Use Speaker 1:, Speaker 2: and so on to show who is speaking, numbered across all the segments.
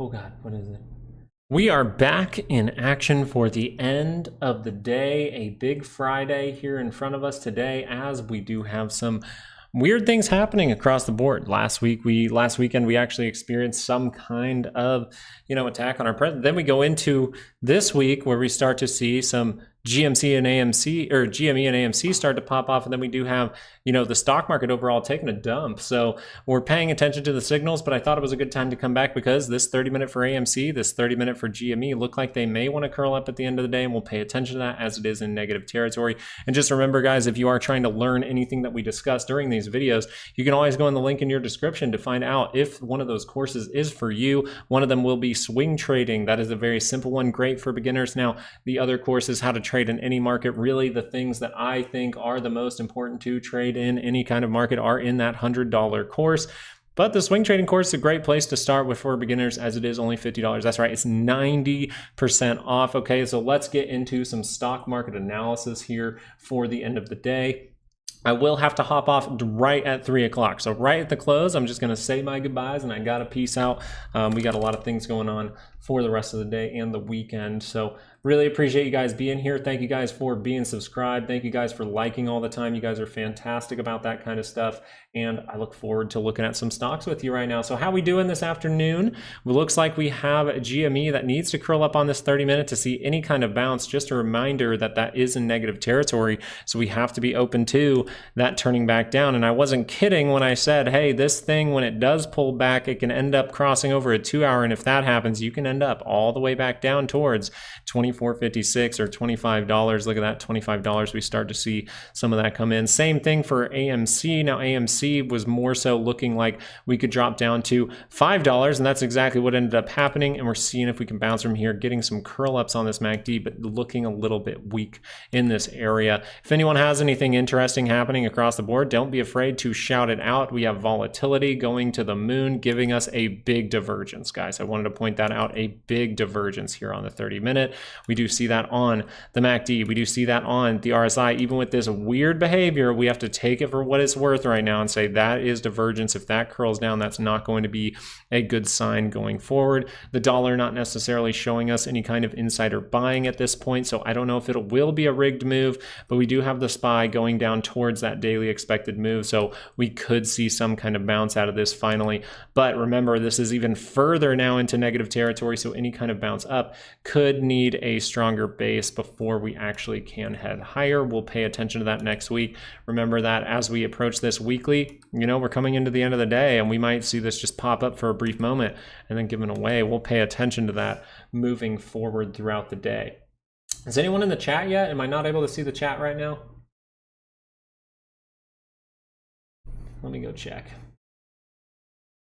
Speaker 1: Oh God, what is it? We are back in action for the end of the day, a big Friday here in front of us today, as we do have some weird things happening across the board. Last weekend we actually experienced some kind of, attack on our president. Then we go into this week where we start to see some GME and AMC start to pop off, and then we do have, the stock market overall taking a dump. So we're paying attention to the signals, but I thought it was a good time to come back because this 30-minute for AMC, this 30-minute for GME look like they may want to curl up at the end of the day, and we'll pay attention to that as it is in negative territory. And just remember, guys, if you are trying to learn anything that we discuss during these videos, you can always go in the link in your description to find out if one of those courses is for you. One of them will be swing trading. That is a very simple one, great for beginners. Now, the other course is how to trade in any market. Really, the things that I think are the most important to trade in any kind of market are in that $100 course. But the swing trading course is a great place to start with for beginners, as it is only $50. That's right, it's 90% off. Okay, so let's get into some stock market analysis here for the end of the day. I will have to hop off right at 3 o'clock. So right at the close, I'm just going to say my goodbyes and I got to peace out. We got a lot of things going on for the rest of the day and the weekend. So really appreciate you guys being here. Thank you guys for being subscribed. Thank you guys for liking all the time. You guys are fantastic about that kind of stuff. And I look forward to looking at some stocks with you right now. So how we doing this afternoon? It looks like we have a GME that needs to curl up on this 30-minute to see any kind of bounce. Just a reminder that that is in negative territory. So we have to be open to that turning back down. And I wasn't kidding when I said, hey, this thing, when it does pull back, it can end up crossing over a 2-hour. And if that happens, you can end up all the way back down towards $24.56 or $25. Look at that, $25. We start to see some of that come in. Same thing for AMC. Now, AMC was more so looking like we could drop down to $5, and that's exactly what ended up happening. And we're seeing if we can bounce from here, getting some curl ups on this MACD, but looking a little bit weak in this area. If anyone has anything interesting happening across the board, don't be afraid to shout it out. We have volatility going to the moon, giving us a big divergence, guys. I wanted to point that out, a big divergence here on the 30-minute. We do see that on the MACD. We do see that on the RSI. Even with this weird behavior, we have to take it for what it's worth right now and say that is divergence. If that curls down, that's not going to be a good sign going forward. The dollar not necessarily showing us any kind of insider buying at this point, so I don't know if it will be a rigged move, but we do have the SPY going down towards that daily expected move, so we could see some kind of bounce out of this finally. But remember, this is even further now into negative territory, so any kind of bounce up could need a stronger base before we actually can head higher. We'll pay attention to that next week. Remember that as we approach this weekly, we're coming into the end of the day and we might see this just pop up for a brief moment and then given away. We'll pay attention to that moving forward throughout the day. Is anyone in the chat yet? Am I not able to see the chat right now? Let me go check.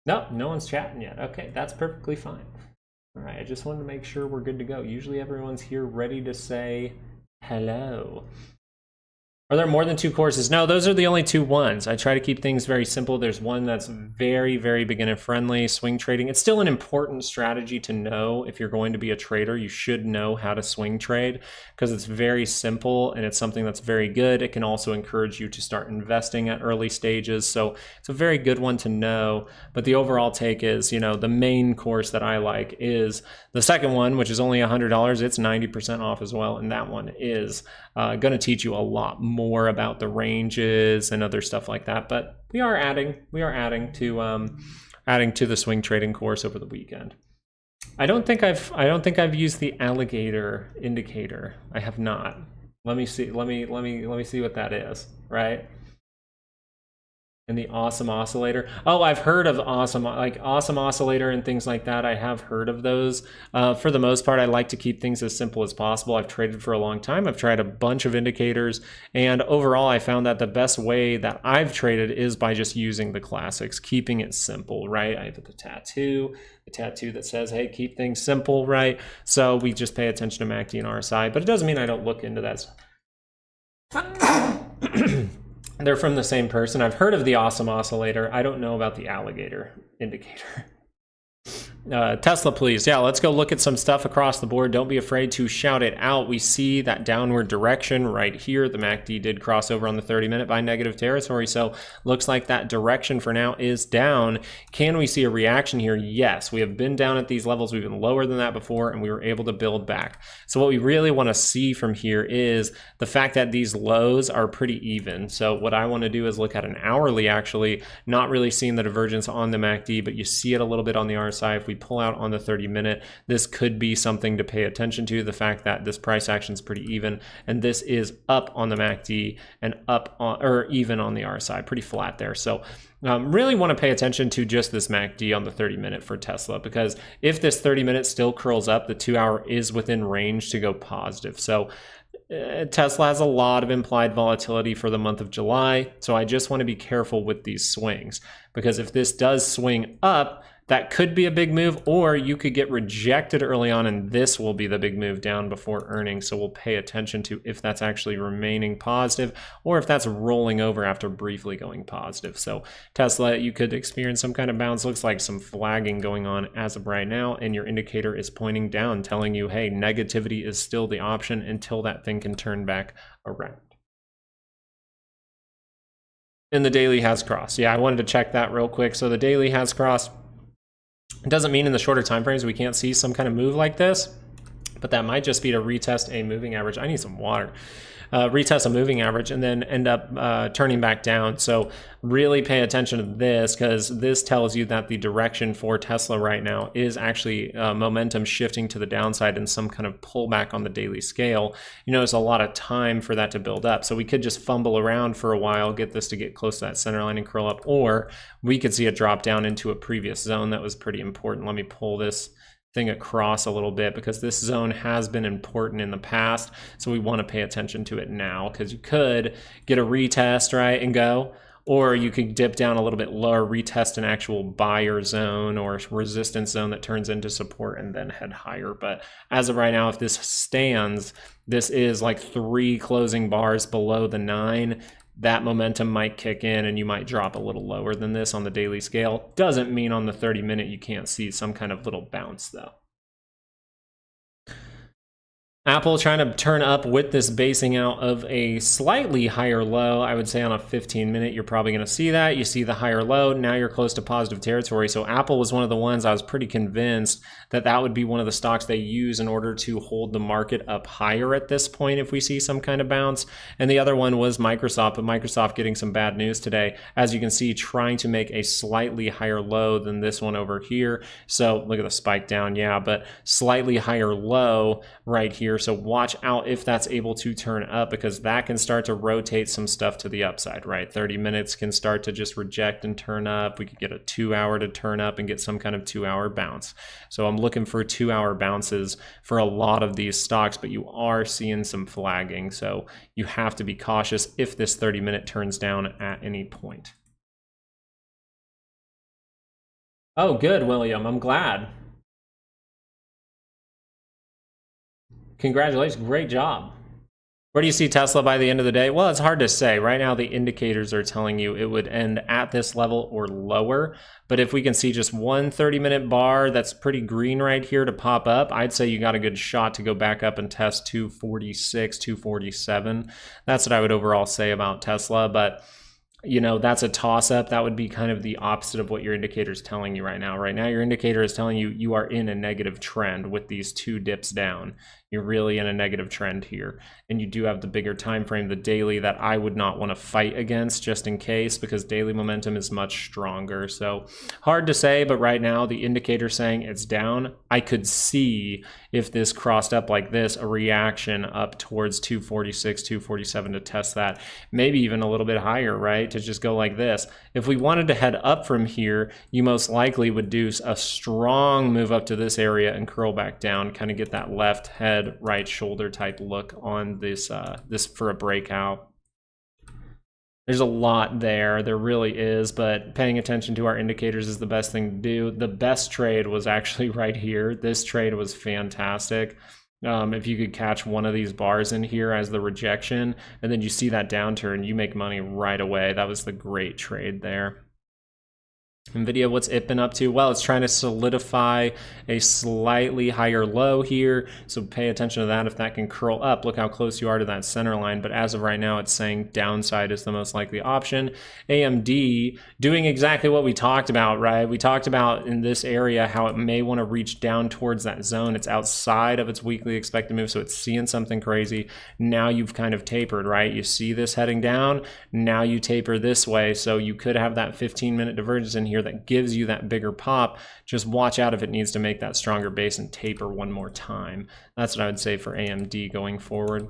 Speaker 1: No, no one's chatting yet. Okay, that's perfectly fine. All right, I just wanted to make sure we're good to go. Usually everyone's here ready to say hello. Are there more than 2 courses? No, those are the only 2 ones. I try to keep things very simple. There's one that's very, very beginner friendly, swing trading. It's still an important strategy to know. If you're going to be a trader, you should know how to swing trade because it's very simple and it's something that's very good. It can also encourage you to start investing at early stages. So it's a very good one to know. But the overall take is, the main course that I like is the second one, which is only $100. It's 90% off as well. And that one is going to teach you a lot more about the ranges and other stuff like that. But we are adding to the swing trading course over the weekend. I don't think I've used the alligator indicator. I have not. Let me see. Let me see what that is. Right. And the awesome oscillator. Oh, I've heard of awesome oscillator and things like that. I have heard of those. For the most part, I like to keep things as simple as possible. I've traded for a long time. I've tried a bunch of indicators. And overall, I found that the best way that I've traded is by just using the classics, keeping it simple, right? I have the tattoo that says, hey, keep things simple, right? So we just pay attention to MACD and RSI, but it doesn't mean I don't look into that. They're from the same person. I've heard of the awesome oscillator. I don't know about the alligator indicator. Tesla, please. Yeah, let's go look at some stuff across the board. Don't be afraid to shout it out. We see that downward direction right here. The MACD did cross over on the 30-minute by negative territory, so looks like that direction for now is down. Can we see a reaction here? Yes, we have been down at these levels. We've been lower than that before, and we were able to build back. So what we really want to see from here is the fact that these lows are pretty even. So what I want to do is look at an hourly, actually, not really seeing the divergence on the MACD, but you see it a little bit on the RSI. If we pull out on the 30-minute, this could be something to pay attention to, the fact that this price action is pretty even, and this is up on the MACD and up on, or even on the RSI, pretty flat there. So really want to pay attention to just this MACD on the 30-minute for Tesla, because if this 30-minute still curls up, the 2-hour is within range to go positive. So Tesla has a lot of implied volatility for the month of July, so I just want to be careful with these swings, because if this does swing up, that could be a big move, or you could get rejected early on and this will be the big move down before earnings. So we'll pay attention to if that's actually remaining positive or if that's rolling over after briefly going positive. So Tesla, you could experience some kind of bounce. Looks like some flagging going on as of right now, and your indicator is pointing down, telling you, hey, negativity is still the option until that thing can turn back around. And the daily has crossed. Yeah, I wanted to check that real quick. So the daily has crossed. It doesn't mean in the shorter time frames we can't see some kind of move like this, but that might just be to retest a moving average. I need some water. Retest a moving average and then end up turning back down. So really pay attention to this, because this tells you that the direction for Tesla right now is actually momentum shifting to the downside and some kind of pullback on the daily scale. You notice a lot of time for that to build up. So we could just fumble around for a while, get this to get close to that center line and curl up, or we could see it drop down into a previous zone that was pretty important. Let me pull this thing across a little bit, because this zone has been important in the past, so we want to pay attention to it now, because you could get a retest, right, and go, or you could dip down a little bit lower, retest an actual buyer zone or resistance zone that turns into support and then head higher. But as of right now, if this stands, this is like 3 closing bars below the 9. That momentum might kick in and you might drop a little lower than this on the daily scale. Doesn't mean on the 30-minute you can't see some kind of little bounce though. Apple trying to turn up with this basing out of a slightly higher low. I would say on a 15-minute, you're probably going to see that. You see the higher low. Now you're close to positive territory. So Apple was one of the ones I was pretty convinced that that would be one of the stocks they use in order to hold the market up higher at this point if we see some kind of bounce. And the other one was Microsoft, but Microsoft getting some bad news today. As you can see, trying to make a slightly higher low than this one over here. So look at the spike down, yeah, but slightly higher low right here. So watch out if that's able to turn up, because that can start to rotate some stuff to the upside, right? 30 minutes can start to just reject and turn up. We could get a 2-hour to turn up and get some kind of 2-hour bounce. So I'm looking for 2-hour bounces for a lot of these stocks, but you are seeing some flagging. So you have to be cautious if this 30-minute turns down at any point. Oh, good, William. I'm glad. Congratulations, great job. Where do you see Tesla by the end of the day? Well, it's hard to say. Right now, the indicators are telling you it would end at this level or lower. But if we can see just one 30-minute bar that's pretty green right here to pop up, I'd say you got a good shot to go back up and test 246, 247. That's what I would overall say about Tesla. But you know, that's a toss-up. That would be kind of the opposite of what your indicator is telling you right now. Right now, your indicator is telling you you are in a negative trend with these 2 dips down. You're really in a negative trend here. And you do have the bigger time frame, the daily, that I would not want to fight against just in case, because daily momentum is much stronger. So hard to say, but right now the indicator saying it's down. I could see if this crossed up like this, a reaction up towards 246, 247 to test that, maybe even a little bit higher, right? To just go like this. If we wanted to head up from here, you most likely would do a strong move up to this area and curl back down, kind of get that left head, right shoulder type look on this this for a breakout. There's a lot there really is, but paying attention to our indicators is the best thing to do. The best trade was actually right here. This trade was fantastic. If you could catch one of these bars in here as the rejection, and then you see that downturn, you make money right away. That was the great trade there. NVIDIA, what's it been up to? Well, it's trying to solidify a slightly higher low here, so pay attention to that. If that can curl up, look how close you are to that center line, but as of right now, it's saying downside is the most likely option. AMD doing exactly what we talked about, right? We talked about in this area how it may want to reach down towards that zone. It's outside of its weekly expected move, so it's seeing something crazy. Now you've kind of tapered, right? You see this heading down, now you taper this way, so you could have that 15-minute divergence in here that gives you that bigger pop. Just watch out if it needs to make that stronger base and taper one more time. That's what I would say for AMD going forward.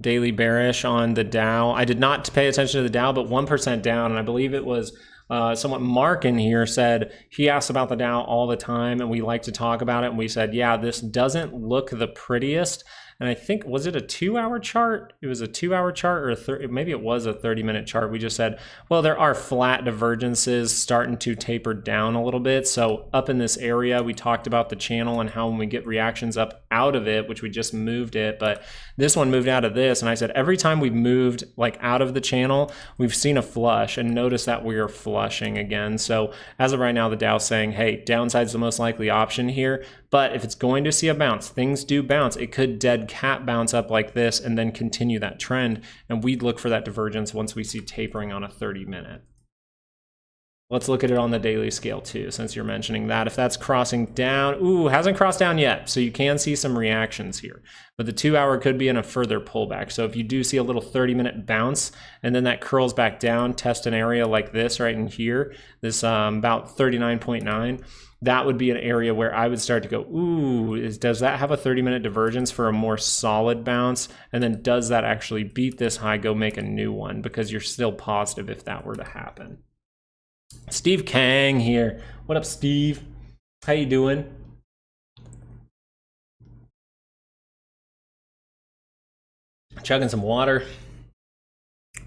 Speaker 1: Daily bearish on the Dow. I did not pay attention to the Dow, but 1% down, and I believe it was somewhat Mark in here said he asks about the Dow all the time and we like to talk about it, and we said, yeah, this doesn't look the prettiest. And I think, was it a 2-hour chart? It was a 2-hour chart, or maybe it was a 30-minute chart. We just said, well, there are flat divergences starting to taper down a little bit. So up in this area, we talked about the channel and how when we get reactions up out of it, which we just moved it, but this one moved out of this. And I said, every time we've moved like out of the channel, we've seen a flush, and notice that we are flushing again. So as of right now, the Dow's saying, hey, downside's the most likely option here. But if it's going to see a bounce, things do bounce. It could dead cat bounce up like this and then continue that trend. And we'd look for that divergence once we see tapering on a 30-minute. Let's look at it on the daily scale too, since you're mentioning that. If that's crossing down, ooh, hasn't crossed down yet. So you can see some reactions here. But the 2-hour could be in a further pullback. So if you do see a little 30-minute bounce and then that curls back down, test an area like this right in here, this about 39.9, that would be an area where I would start to go, ooh, does that have a 30-minute divergence for a more solid bounce? And then does that actually beat this high, go make a new one? Because you're still positive if that were to happen. Steve Kang here. What up, Steve? How you doing? Chugging some water.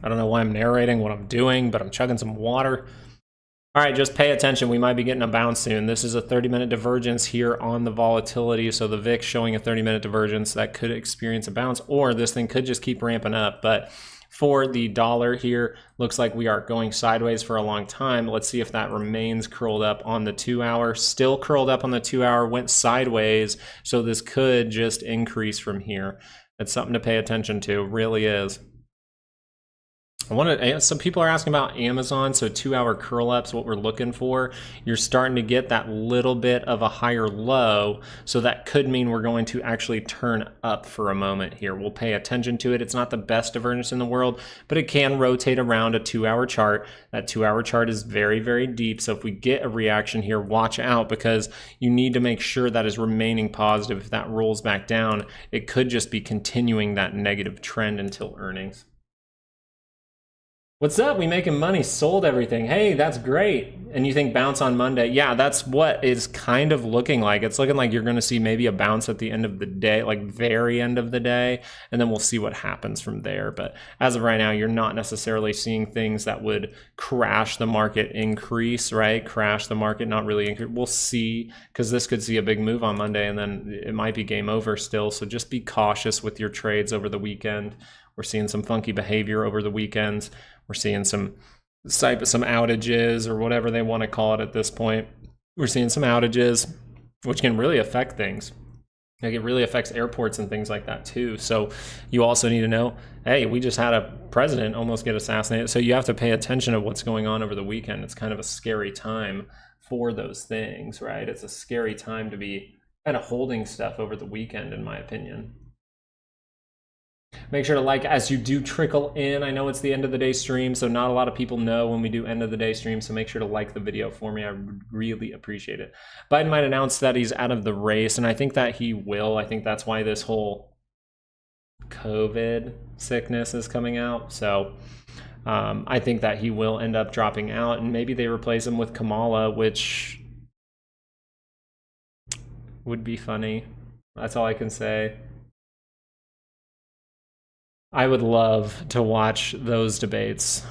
Speaker 1: I don't know why I'm narrating what I'm doing, but I'm chugging some water. All right, just pay attention. We might be getting a bounce soon. This is a 30-minute divergence here on the volatility. So the VIX showing a 30-minute divergence that could experience a bounce, or this thing could just keep ramping up. But for the dollar here, looks like we are going sideways for a long time. Let's see if that remains curled up on the 2-hour. Still curled up on the 2-hour, went sideways. So this could just increase from here. It's something to pay attention to, really is. Some people are asking about Amazon, so 2-hour curl ups, what we're looking for. You're starting to get that little bit of a higher low, so that could mean we're going to actually turn up for a moment here. We'll pay attention to it. It's not the best divergence in the world, but it can rotate around a 2-hour chart. That 2-hour chart is very, very deep, so if we get a reaction here, watch out, because you need to make sure that is remaining positive. If that rolls back down, it could just be continuing that negative trend until earnings. What's up? We making money, sold everything. Hey, that's great. And you think bounce on Monday? Yeah, that's what it's kind of looking like. It's looking like you're going to see maybe a bounce at the end of the day, like very end of the day, and then we'll see what happens from there. But as of right now, you're not necessarily seeing things that would crash the market increase, right? Crash the market, not really increase. We'll see, because this could see a big move on Monday, and then it might be game over still. So just be cautious with your trades over the weekend. We're seeing some funky behavior over the weekends. We're seeing some outages, or whatever they want to call it at this point. We're seeing some outages, which can really affect things. Like, it really affects airports and things like that too. So you also need to know, hey, we just had a president almost get assassinated. So you have to pay attention to what's going on over the weekend. It's kind of a scary time for those things, right? It's a scary time to be kind of holding stuff over the weekend, in my opinion. Make sure to like as you do trickle in. I know it's the end of the day stream, so not a lot of people know when we do end of the day stream, so make sure to like the video for me. I would really appreciate it. Biden might announce that he's out of the race, and I think that he will. I think that's why this whole COVID sickness is coming out. So I think that he will end up dropping out, and maybe they replace him with Kamala, which would be funny. That's all I can say. I would love to watch those debates.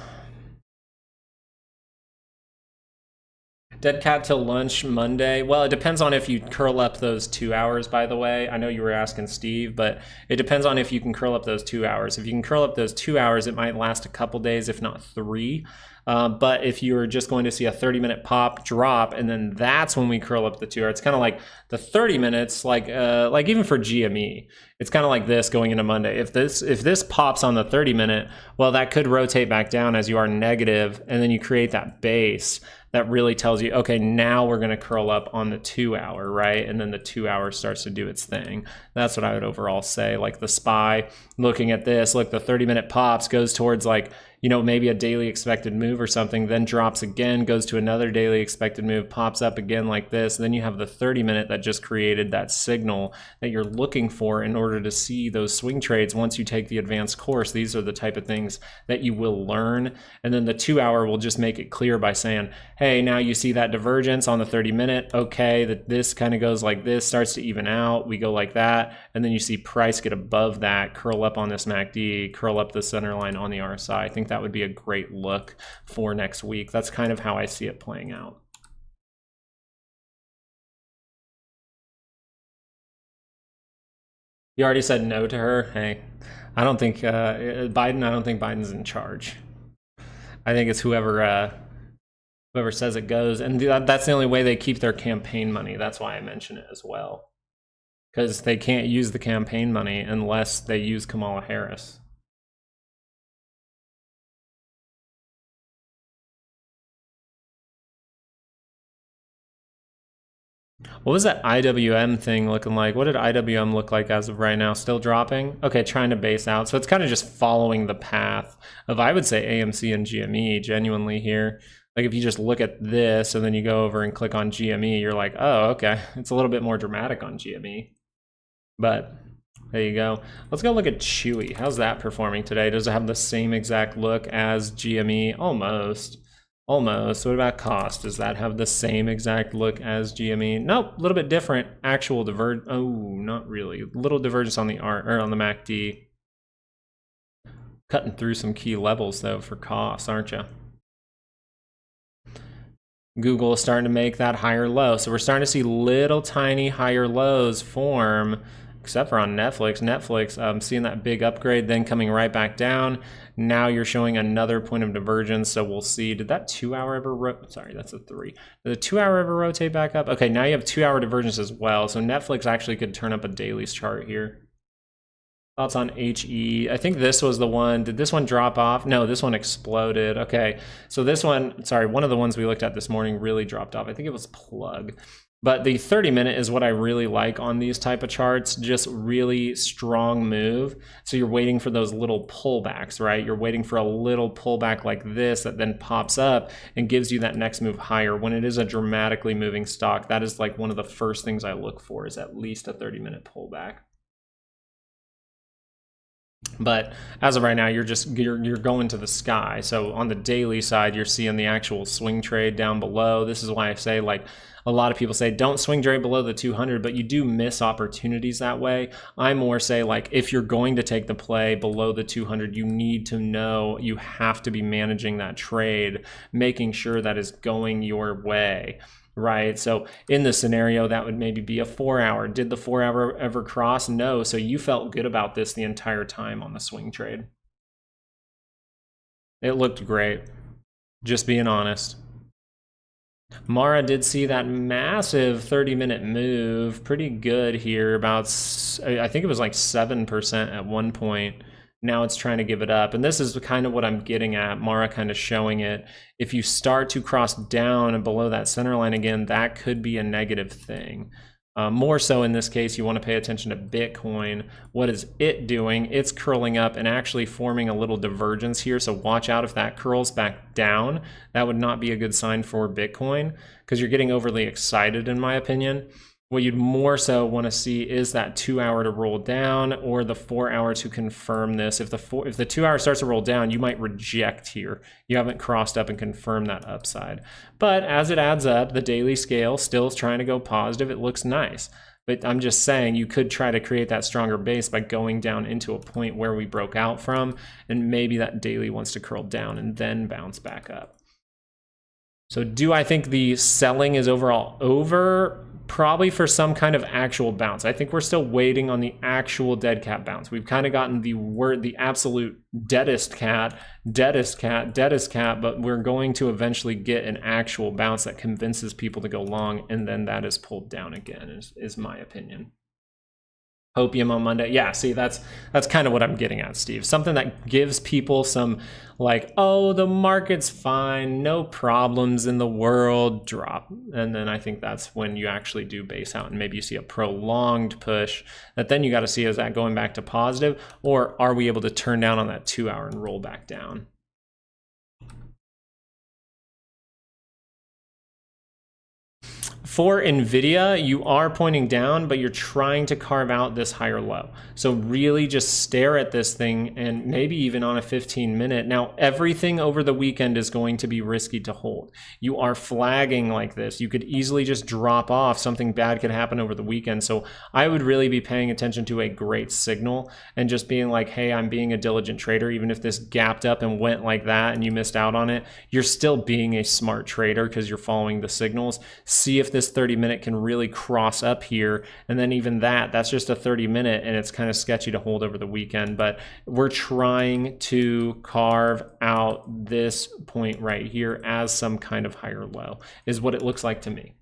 Speaker 1: Dead cat till lunch Monday. Well, it depends on if you curl up those 2 hours, by the way. I know you were asking Steve, but it depends on if you can curl up those 2 hours. If you can curl up those 2 hours, it might last a couple days, if not 3. But if you're just going to see a 30-minute pop drop, and then that's when we curl up the 2 hours, it's kind of like the 30 minutes, like even for GME, it's kind of like this going into Monday. If this pops on the 30-minute, well, that could rotate back down as you are negative, and then you create that base that really tells you, okay, now we're going to curl up on the 2 hour, right? And then the 2 hour starts to do its thing. That's what I would overall say. Like the SPY, looking at this, look, the 30-minute pops, goes towards like, you know, maybe a daily expected move or something, then drops again, goes to another daily expected move, pops up again like this. Then you have the 30-minute that just created that signal that you're looking for in order to see those swing trades. Once you take the advanced course, these are the type of things that you will learn. And then the 2 hour will just make it clear by saying, hey, now you see that divergence on the 30-minute. Okay, that this kind of goes like this, starts to even out. We go like that. And then you see price get above that, curl up on this MACD, curl up the center line on the RSI. I think that would be a great look for next week. That's kind of how I see it playing out. You already said no to her. Hey, I don't think Biden. I don't think Biden's in charge. I think it's whoever says it goes, and that's the only way they keep their campaign money. That's why I mention it as well, because they can't use the campaign money unless they use Kamala Harris. What was that IWM thing looking like? What did IWM look like as of right now? Still dropping? Okay, trying to base out. So it's kind of just following the path of, I would say, AMC and GME genuinely here. Like if you just look at this and then you go over and click on GME, you're like, oh, okay. It's a little bit more dramatic on GME. But there you go. Let's go look at Chewy. How's that performing today? Does it have the same exact look as GME? Almost. Almost. What about cost? Does that have the same exact look as GME? Nope, a little bit different. Actual divergence. Oh, not really. Little divergence on the on the MACD. Cutting through some key levels though for cost, aren't you? Google is starting to make that higher low. So we're starting to see little tiny higher lows form, except for on Netflix. Netflix, seeing that big upgrade, then coming right back down. Now you're showing another point of divergence, so we'll see. Did that 2 hour ever sorry, that's a 3. Did the 2 hour ever rotate back up? Okay, now you have 2 hour divergence as well. So Netflix actually could turn up a dailies chart here. Thoughts on HE? I think this was the one. Did this one drop off? No, this one exploded. Okay, so this one, sorry, one of the ones we looked at this morning really dropped off. I think it was Plug. But the 30-minute is what I really like on these type of charts, just really strong move. So you're waiting for those little pullbacks, right? You're waiting for a little pullback like this that then pops up and gives you that next move higher. When it is a dramatically moving stock, that is like one of the first things I look for, is at least a 30-minute pullback. But as of right now, you're going to the sky. So on the daily side, you're seeing the actual swing trade down below. This is why I say, like, a lot of people say don't swing trade below the 200, but you do miss opportunities that way. I more say, like, if you're going to take the play below the 200, you need to know you have to be managing that trade, making sure that is going your way. Right, so in this scenario, that would maybe be a 4 hour. Did the 4 hour ever cross? No, so you felt good about this the entire time on the swing trade. It looked great, just being honest. Mara did see that massive 30-minute move, pretty good here, about, I think it was like 7% at one point. Now it's trying to give it up. And this is kind of what I'm getting at, Mara kind of showing it. If you start to cross down and below that center line again, that could be a negative thing. More so in this case, you want to pay attention to Bitcoin. What is it doing? It's curling up and actually forming a little divergence here. So watch out if that curls back down. That would not be a good sign for Bitcoin, because you're getting overly excited, in my opinion. What you'd more so want to see is that 2 hour to roll down, or the 4 hour to confirm this. If the 2 hour starts to roll down, you might reject here. You haven't crossed up and confirmed that upside. But as it adds up, the daily scale still is trying to go positive. It looks nice. But I'm just saying, you could try to create that stronger base by going down into a point where we broke out from, and maybe that daily wants to curl down and then bounce back up. So do I think the selling is overall over? Probably for some kind of actual bounce. I think we're still waiting on the actual dead cat bounce. We've kind of gotten the absolute deadest cat, but we're going to eventually get an actual bounce that convinces people to go long, and then that is pulled down again, is my opinion. Hopium on Monday. Yeah, see, that's kind of what I'm getting at, Steve. Something that gives people some like, oh, the market's fine, no problems in the world, drop. And then I think that's when you actually do base out and maybe you see a prolonged push that then you got to see, is that going back to positive, or are we able to turn down on that 2 hour and roll back down? For NVIDIA, you are pointing down, but you're trying to carve out this higher low. So really just stare at this thing, and maybe even on a 15-minute. Now, everything over the weekend is going to be risky to hold. You are flagging like this. You could easily just drop off. Something bad could happen over the weekend. So I would really be paying attention to a great signal and just being like, hey, I'm being a diligent trader. Even if this gapped up and went like that and you missed out on it, you're still being a smart trader because you're following the signals. See if this 30-minute can really cross up here, and then even that's just a 30-minute, and it's kind of sketchy to hold over the weekend. But we're trying to carve out this point right here as some kind of higher low, is what it looks like to me.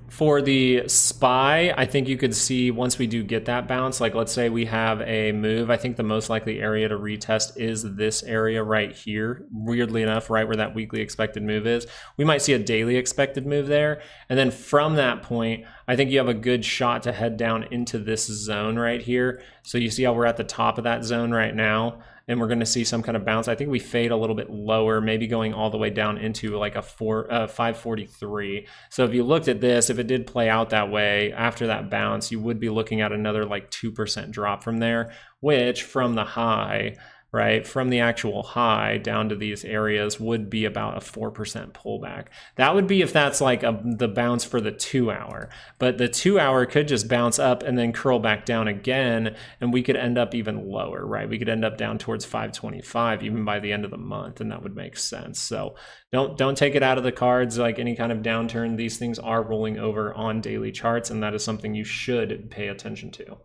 Speaker 1: For the SPY, I think you could see once we do get that bounce, like let's say we have a move, I think the most likely area to retest is this area right here. Weirdly enough, right where that weekly expected move is. We might see a daily expected move there. And then from that point, I think you have a good shot to head down into this zone right here. So you see how we're at the top of that zone right now, and we're going to see some kind of bounce. I think we fade a little bit lower, maybe going all the way down into like a 543. So if you looked at this, if it did play out that way after that bounce, you would be looking at another like 2% drop from there, which from the high, right, from the actual high down to these areas would be about a 4% pullback. That would be if that's like the bounce for the 2 hour. But the 2 hour could just bounce up and then curl back down again, and we could end up even lower, right? We could end up down towards 525 even by the end of the month, and that would make sense. So don't take it out of the cards like any kind of downturn. These things are rolling over on daily charts, and that is something you should pay attention to.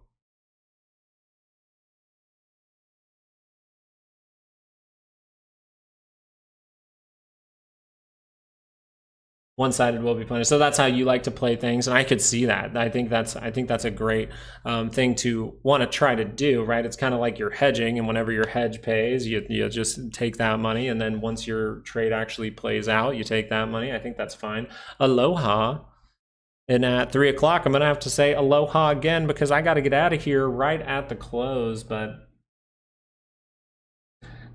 Speaker 1: One-sided will be punished. So that's how you like to play things, and I could see that. I think that's a great thing to want to try to do, right? It's kind of like you're hedging, and whenever your hedge pays, you just take that money, and then once your trade actually plays out, you take that money. I think that's fine. Aloha. And at 3 o'clock, I'm gonna have to say aloha again because I got to get out of here right at the close, but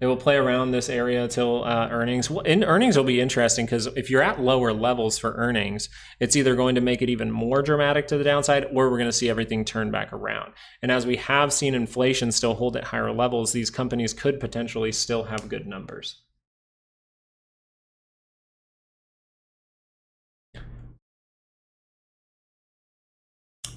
Speaker 1: it will play around this area till earnings. In earnings will be interesting because if you're at lower levels for earnings, it's either going to make it even more dramatic to the downside, or we're going to see everything turn back around. And as we have seen inflation still hold at higher levels, these companies could potentially still have good numbers.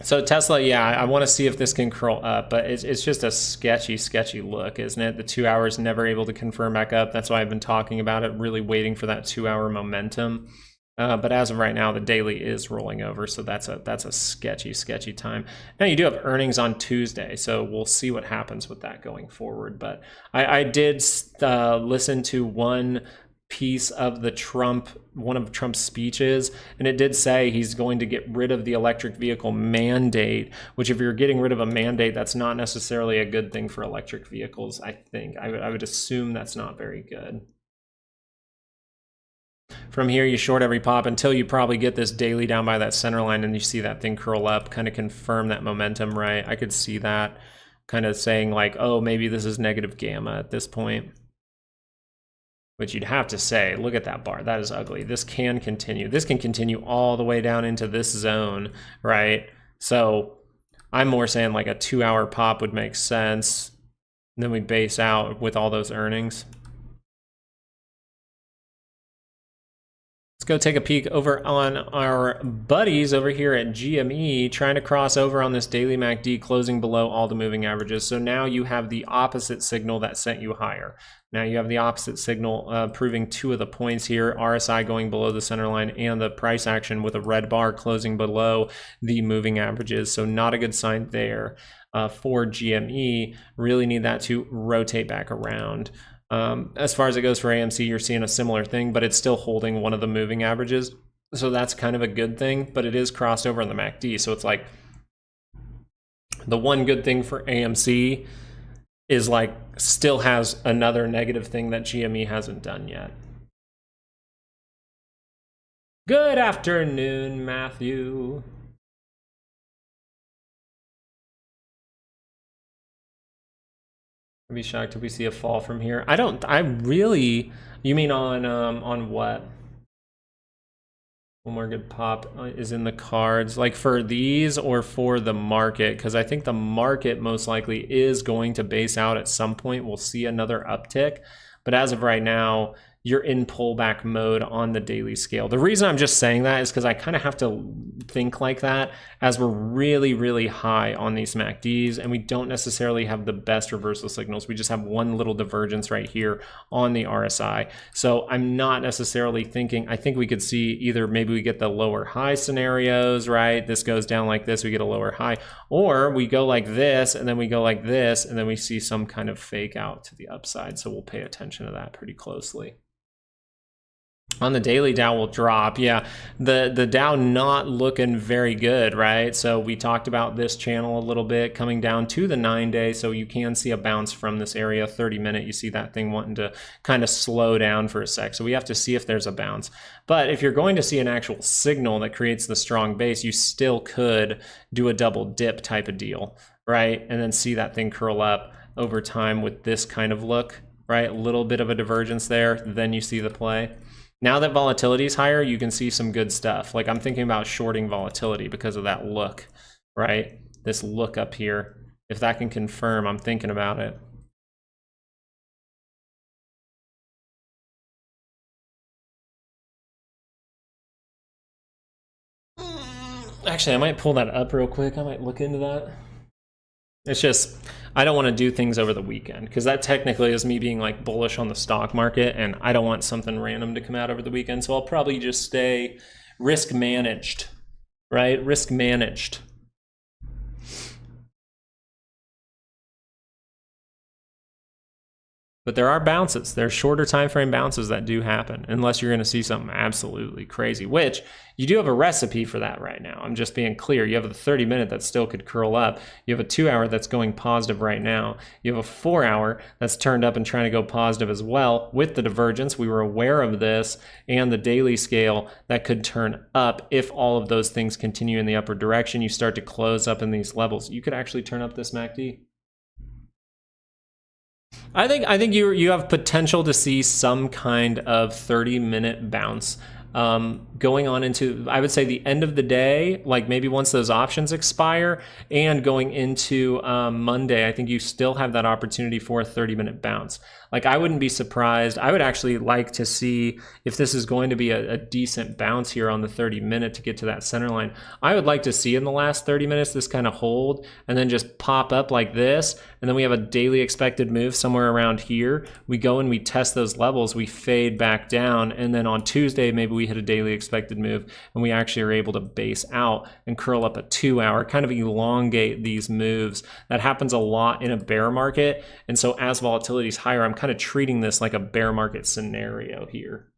Speaker 1: So Tesla, yeah, I want to see if this can curl up, but it's just a sketchy look, isn't it? The 2 hours never able to confirm back up. That's why I've been talking about it, really waiting for that 2 hour momentum. But as of right now, the daily is rolling over, so that's a sketchy time. Now you do have earnings on Tuesday, so we'll see what happens with that going forward. But I did listen to one piece of one of Trump's speeches, and it did say he's going to get rid of the electric vehicle mandate, which if you're getting rid of a mandate, that's not necessarily a good thing for electric vehicles. I think I would assume that's not very good. From here, you short every pop until you probably get this daily down by that center line, and you see that thing curl up, kind of confirm that momentum, right? I could see that kind of saying like, oh, maybe this is negative gamma at this point. But you'd have to say, look at that bar. That is ugly. This can continue. This can continue all the way down into this zone, right? So I'm more saying like a 2 hour pop would make sense. And then we base out with all those earnings. Let's go take a peek over on our buddies over here at GME, trying to cross over on this daily MACD, closing below all the moving averages. So now you have the opposite signal that sent you higher. Now you have the opposite signal proving two of the points here, RSI going below the center line and the price action with a red bar closing below the moving averages. So not a good sign there for GME. Really need that to rotate back around. As far as it goes for AMC, you're seeing a similar thing, but it's still holding one of the moving averages. So that's kind of a good thing, but it is crossed over on the MACD. So it's like the one good thing for AMC is like still has another negative thing that GME hasn't done yet. Good afternoon, Matthew. I'd be shocked if we see a fall from here. You mean on what? One more good pop is in the cards, like for these or for the market, because I think the market most likely is going to base out at some point. We'll see another uptick, but as of right now, you're in pullback mode on the daily scale. The reason I'm just saying that is because I kind of have to think like that as we're really, really high on these MACDs and we don't necessarily have the best reversal signals. We just have one little divergence right here on the RSI. So I'm not necessarily thinking, I think we could see either maybe we get the lower high scenarios, right? This goes down like this, we get a lower high, or we go like this and then we go like this and then we see some kind of fake out to the upside. So we'll pay attention to that pretty closely. On the daily, Dow will drop. Yeah, the Dow not looking very good, right? So we talked about this channel a little bit coming down to the 9-day. So you can see a bounce from this area, 30-minute. You see that thing wanting to kind of slow down for a sec. So we have to see if there's a bounce. But if you're going to see an actual signal that creates the strong base, you still could do a double dip type of deal, right? And then see that thing curl up over time with this kind of look, right? A little bit of a divergence there. Then you see the play. Now that volatility is higher, you can see some good stuff. Like I'm thinking about shorting volatility because of that look, right? This look up here. If that can confirm, I'm thinking about it. Actually, I might pull that up real quick. I might look into that. It's just, I don't want to do things over the weekend because that technically is me being like bullish on the stock market and I don't want something random to come out over the weekend. So I'll probably just stay risk managed, right? Risk managed. But there are bounces. There's shorter time frame bounces that do happen unless you're going to see something absolutely crazy, which you do have a recipe for that right now. I'm just being clear. You have the 30-minute that still could curl up. You have a 2-hour that's going positive right now. You have a 4-hour that's turned up and trying to go positive as well with the divergence. We were aware of this, and the daily scale that could turn up if all of those things continue in the upward direction. You start to close up in these levels. You could actually turn up this MACD. I think you have potential to see some kind of 30-minute bounce going on into, I would say, the end of the day, like maybe once those options expire, and going into Monday. I think you still have that opportunity for a 30-minute bounce. Like I wouldn't be surprised. I would actually like to see if this is going to be a decent bounce here on the 30-minute to get to that center line. I would like to see in the last 30 minutes this kind of hold and then just pop up like this, and then we have a daily expected move somewhere around here. We go and we test those levels, we fade back down, and then on Tuesday maybe we hit a daily expected move and we actually are able to base out and curl up a 2-hour, kind of elongate these moves. That happens a lot in a bear market, and so as volatility is higher, I'm kind of treating this like a bear market scenario here.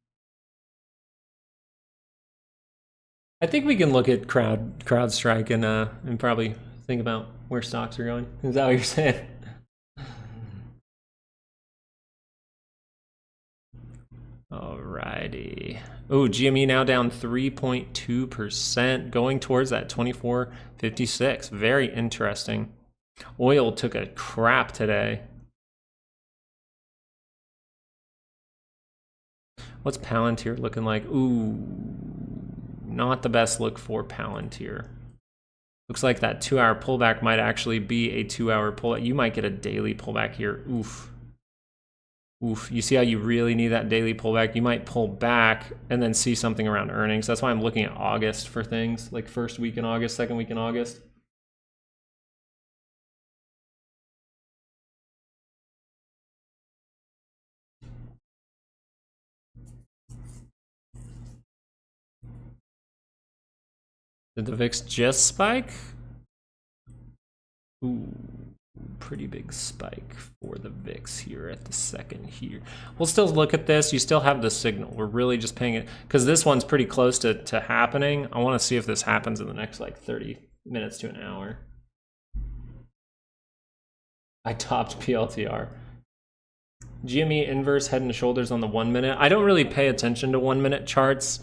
Speaker 1: I think we can look at CrowdStrike and probably think about where stocks are going. Is that what you're saying? Alrighty. Oh, GME now down 3.2%, going towards that 24.56. Very interesting. Oil took a crap today. What's Palantir looking like? Ooh, not the best look for Palantir. Looks like that 2-hour pullback might actually be a 2-hour pullback. You might get a daily pullback here. Oof. Oof, you see how you really need that daily pullback? You might pull back and then see something around earnings. That's why I'm looking at August for things, like first week in August, second week in August. Did the VIX just spike? Ooh, pretty big spike for the VIX here at the second here. We'll still look at this. You still have the signal. We're really just paying it because this one's pretty close to happening. I want to see if this happens in the next like 30 minutes to an hour. I topped PLTR. GME inverse head and shoulders on the 1 minute. I don't really pay attention to 1 minute charts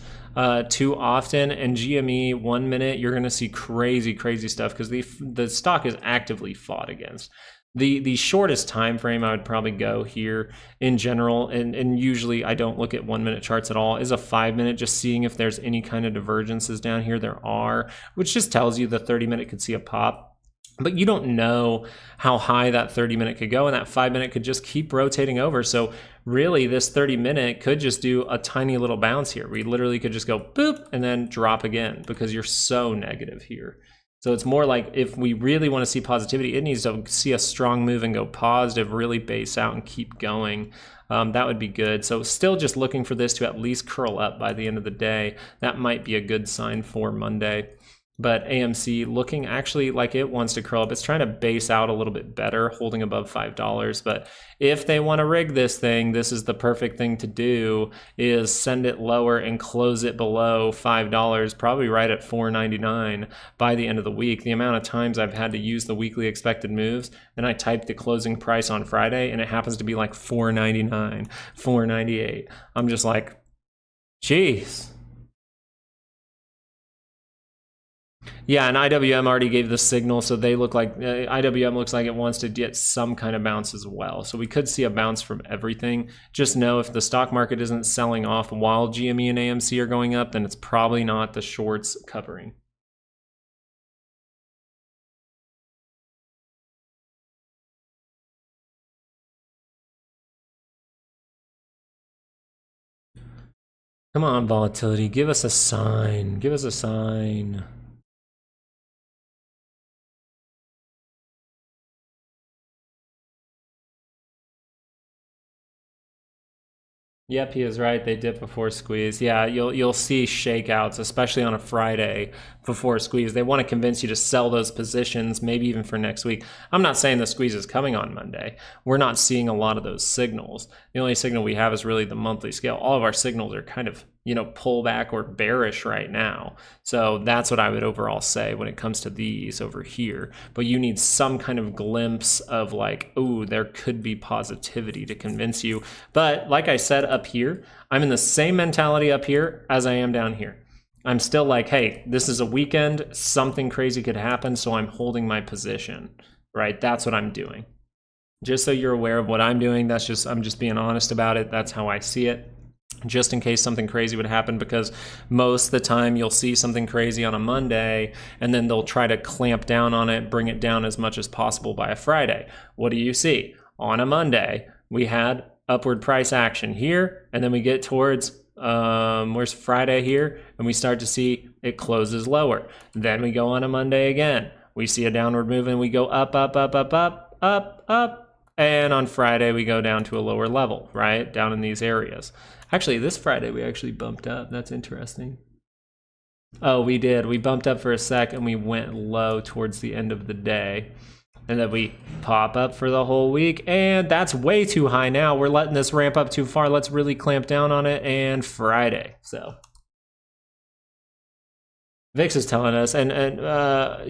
Speaker 1: too often, and GME 1 minute, you're going to see crazy stuff because the stock is actively fought against. The shortest time frame I would probably go here in general, and usually I don't look at 1 minute charts at all, is a 5 minute, just seeing if there's any kind of divergences down here. There are, which just tells you the 30 minute could see a pop. But you don't know how high that 30 minute could go, and that 5 minute could just keep rotating over. So really this 30 minute could just do a tiny little bounce here. We literally could just go boop and then drop again because you're so negative here. So it's more like if we really want to see positivity, it needs to see a strong move and go positive, really base out and keep going. That would be good. So still just looking for this to at least curl up by the end of the day. That might be a good sign for Monday. But AMC looking actually like it wants to curl up. It's trying to base out a little bit better, holding above $5. But if they want to rig this thing, this is the perfect thing to do, is send it lower and close it below $5, probably right at $4.99 by the end of the week. The amount of times I've had to use the weekly expected moves, and I typed the closing price on Friday, and it happens to be like $4.99, $4.98. I'm just like, geez. Yeah, and IWM already gave the signal, so they look like IWM looks like it wants to get some kind of bounce as well. So we could see a bounce from everything. Just know if the stock market isn't selling off while GME and AMC are going up, then it's probably not the shorts covering. Come on, volatility, give us a sign. Give us a sign. Yep, he is right. They dip before squeeze. Yeah, you'll see shakeouts, especially on a Friday before squeeze. They want to convince you to sell those positions, maybe even for next week. I'm not saying the squeeze is coming on Monday. We're not seeing a lot of those signals. The only signal we have is really the monthly scale. All of our signals are kind of, pullback or bearish right now. So that's what I would overall say when it comes to these over here. But you need some kind of glimpse of like, ooh, there could be positivity to convince you. But like I said up here, I'm in the same mentality up here as I am down here. I'm still like, hey, this is a weekend, something crazy could happen, so I'm holding my position, right? That's what I'm doing. Just so you're aware of what I'm doing, I'm just being honest about it. That's how I see it. Just in case something crazy would happen, because most of the time you'll see something crazy on a Monday and then they'll try to clamp down on it, bring it down as much as possible by a Friday. What do you see? On a Monday, we had upward price action here, and then we get towards where's Friday here, and we start to see it closes lower. Then we go on a Monday again. We see a downward move and we go up, and on Friday we go down to a lower level, right? Down in these areas. Actually, this Friday we actually bumped up. That's interesting. Oh, we did. We bumped up for a sec and we went low towards the end of the day. And then we pop up for the whole week, and that's way too high now. We're letting this ramp up too far. Let's really clamp down on it, and Friday. So VIX is telling us, and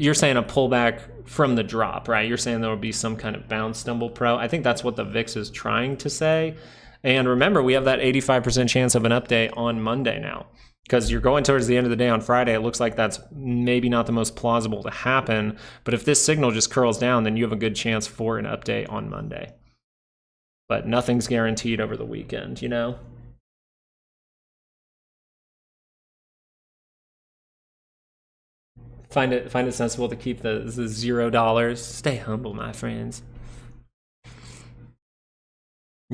Speaker 1: you're saying a pullback from the drop, right? You're saying there will be some kind of bounce stumble pro. I think that's what the VIX is trying to say. And remember, we have that 85% chance of an update on Monday now. Because you're going towards the end of the day on Friday, it looks like that's maybe not the most plausible to happen. But if this signal just curls down, then you have a good chance for an update on Monday. But nothing's guaranteed over the weekend, Find it sensible to keep the $0. Stay humble, my friends.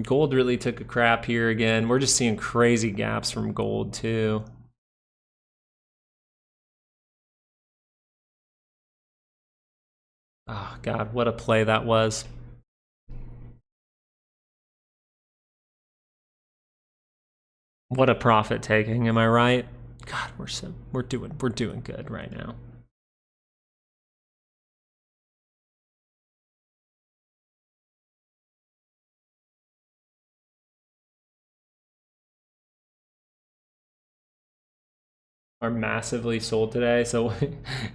Speaker 1: Gold really took a crap here again. We're just seeing crazy gaps from gold too. Oh God, what a play that was. What a profit taking, am I right? God, we're doing good right now. Are massively sold today. So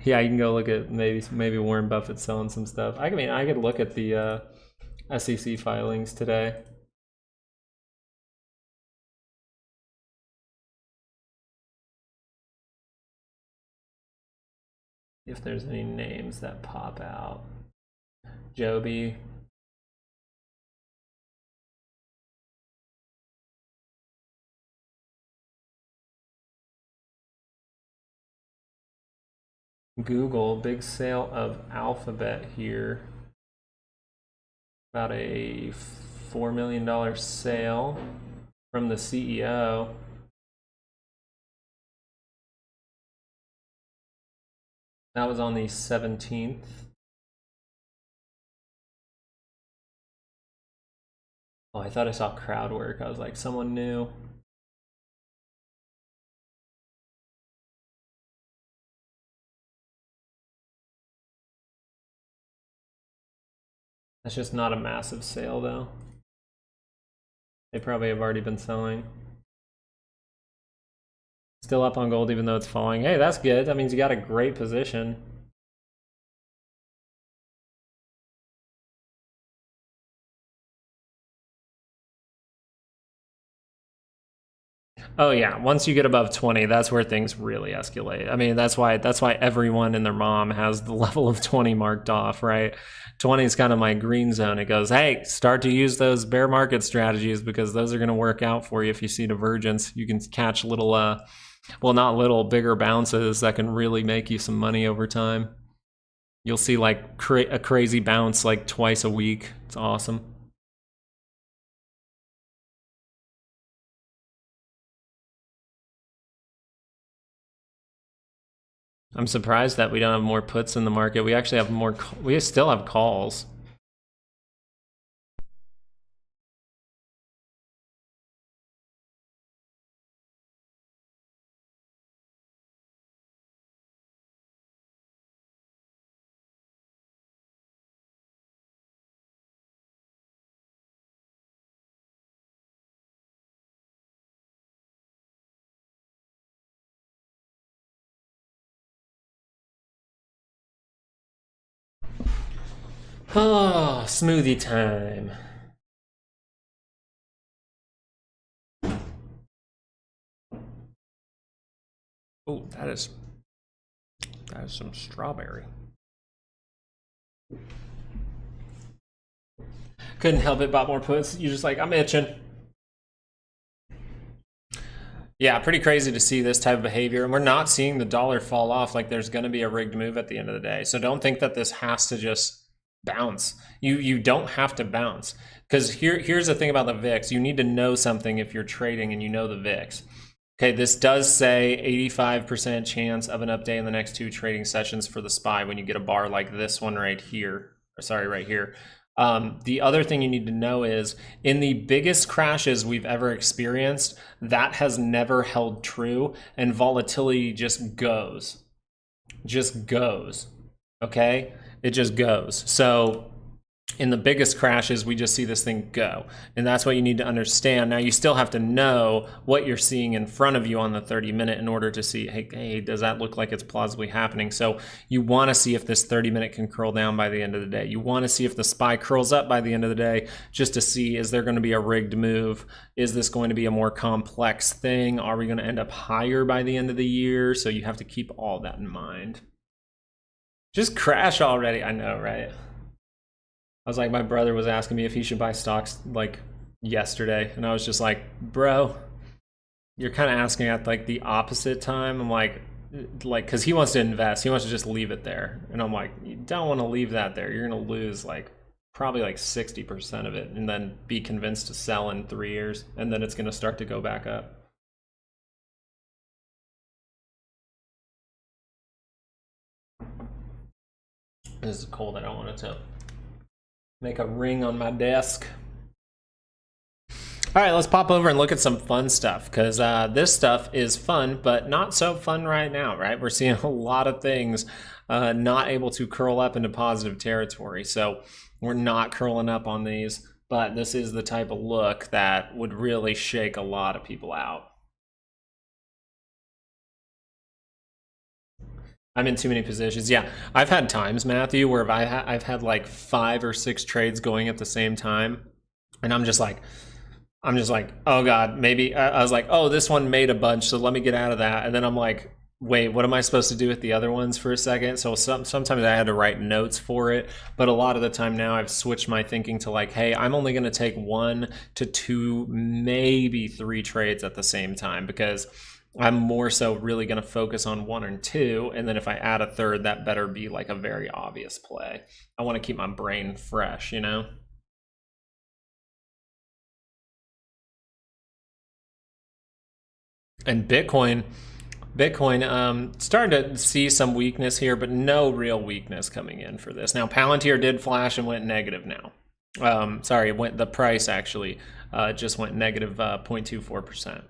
Speaker 1: yeah, you can go look at maybe Warren Buffett selling some stuff. I mean, I could look at the SEC filings today. If there's any names that pop out. Joby. Google, big sale of Alphabet here. About a $4 million sale from the CEO. That was on the 17th. Oh, I thought I saw crowd work. I was like, someone new. That's just not a massive sale though. They probably have already been selling. Still up on gold even though it's falling. Hey, that's good. That means you got a great position. Oh yeah, once you get above 20, that's where things really escalate. I mean, that's why everyone and their mom has the level of 20 marked off, right? 20 is kind of my green zone. It goes, hey, start to use those bear market strategies because those are going to work out for you. If you see divergence, you can catch little, well, not little, bigger bounces that can really make you some money over time. You'll see like a crazy bounce like twice a week. It's awesome. I'm surprised that we don't have more puts in the market. We actually have more, we still have calls. Oh, smoothie time. Oh, that is some strawberry. Couldn't help it, bought more puts. You're just like, I'm itching. Yeah, pretty crazy to see this type of behavior. And we're not seeing the dollar fall off like there's going to be a rigged move at the end of the day. So don't think that this has to just bounce. You don't have to bounce. Because here's the thing about the VIX. You need to know something if you're trading and you know the VIX. Okay, this does say 85% chance of an update in the next 2 trading sessions for the SPY when you get a bar like this one right here. Sorry, right here. The other thing you need to know is in the biggest crashes we've ever experienced, that has never held true and volatility just goes. Okay? It just goes. So in the biggest crashes, we just see this thing go. And that's what you need to understand. Now, you still have to know what you're seeing in front of you on the 30-minute in order to see, hey, does that look like it's plausibly happening? So you want to see if this 30-minute can curl down by the end of the day. You want to see if the SPY curls up by the end of the day just to see, is there going to be a rigged move? Is this going to be a more complex thing? Are we going to end up higher by the end of the year? So you have to keep all that in mind. Just crash already. I know, right? I was like, my brother was asking me if he should buy stocks like yesterday. And I was just like, bro, you're kind of asking at like the opposite time. I'm like, cause he wants to invest. He wants to just leave it there. And I'm like, you don't want to leave that there. You're going to lose like probably like 60% of it, and then be convinced to sell in 3 years, and then it's going to start to go back up. This is cold. I don't want it to make a ring on my desk. All right, let's pop over and look at some fun stuff, because this stuff is fun, but not so fun right now, right? We're seeing a lot of things not able to curl up into positive territory. So we're not curling up on these, but this is the type of look that would really shake a lot of people out. I'm in too many positions. Yeah, I've had times, Matthew, where I've had like 5 or 6 trades going at the same time, and I'm just like, oh God, maybe I was like, oh, this one made a bunch, so let me get out of that. And then I'm like, wait, what am I supposed to do with the other ones for a second? So sometimes I had to write notes for it, but a lot of the time now I've switched my thinking to like, hey, I'm only going to take 1 to 2, maybe 3 trades at the same time, because I'm more so really going to focus on 1 or 2, and then if I add a third, that better be like a very obvious play. I want to keep my brain fresh, you know? And Bitcoin starting to see some weakness here, but no real weakness coming in for this. Now, Palantir did flash and went negative now. The price actually just went negative 0.24%.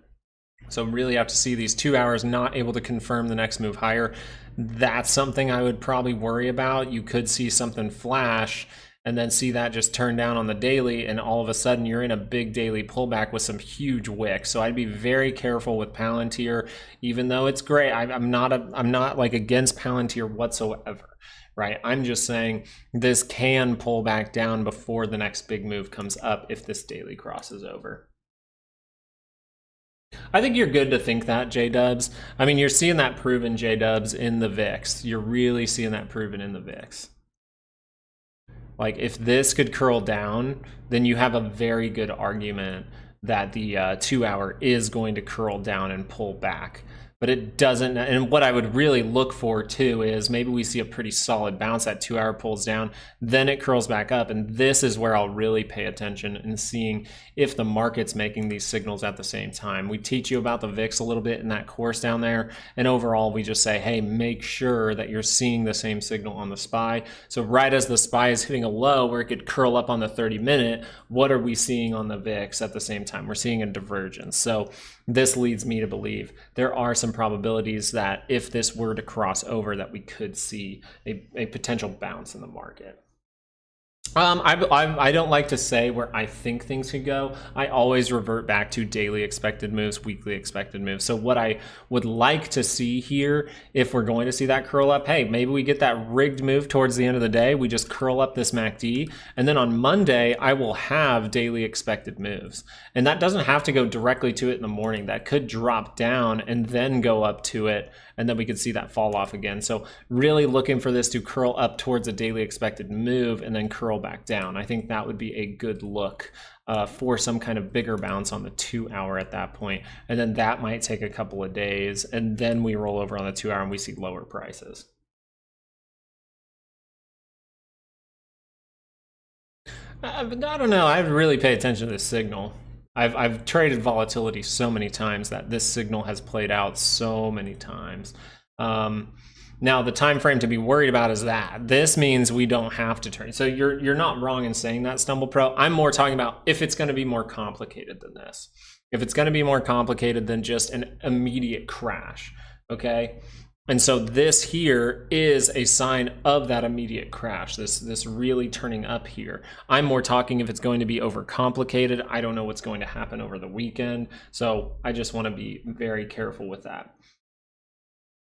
Speaker 1: So really have to see these 2 hours not able to confirm the next move higher. That's something I would probably worry about. You could see something flash and then see that just turn down on the daily, and all of a sudden you're in a big daily pullback with some huge wicks. So I'd be very careful with Palantir, even though it's great. I'm not like against Palantir whatsoever, right? I'm just saying this can pull back down before the next big move comes up if this daily crosses over. I think you're good to think that, J-Dubs. I mean, you're seeing that proven, J-Dubs, in the VIX. You're really seeing that proven in the VIX. Like, if this could curl down, then you have a very good argument that the 2 hour is going to curl down and pull back. But it doesn't, and what I would really look for too is maybe we see a pretty solid bounce, that 2 hour pulls down, then it curls back up, and this is where I'll really pay attention in seeing if the market's making these signals at the same time. We teach you about the VIX a little bit in that course down there, and overall we just say, hey, make sure that you're seeing the same signal on the SPY. So right as the SPY is hitting a low where it could curl up on the 30-minute, what are we seeing on the VIX at the same time? We're seeing a divergence. So this leads me to believe there are some probabilities that if this were to cross over, that we could see a potential bounce in the market. I don't like to say where I think things could go. I always revert back to daily expected moves, weekly expected moves. So what I would like to see here, if we're going to see that curl up, hey, maybe we get that rigged move towards the end of the day. We just curl up this MACD, and then on Monday, I will have daily expected moves. And that doesn't have to go directly to it in the morning. That could drop down and then go up to it, and then we could see that fall off again. So really looking for this to curl up towards a daily expected move and then curl back down. I think that would be a good look for some kind of bigger bounce on the 2 hour at that point. And then that might take a couple of days, and then we roll over on the 2 hour and we see lower prices. I don't know. I really pay attention to this signal. I've traded volatility so many times that this signal has played out so many times. Now the time frame to be worried about is that this means we don't have to trade. So you're not wrong in saying that, Stumble Pro. I'm more talking about if it's going to be more complicated than this. If it's going to be more complicated than just an immediate crash, okay? And so this here is a sign of that immediate crash, this really turning up here. I'm more talking if it's going to be overcomplicated. I don't know what's going to happen over the weekend. So I just want to be very careful with that.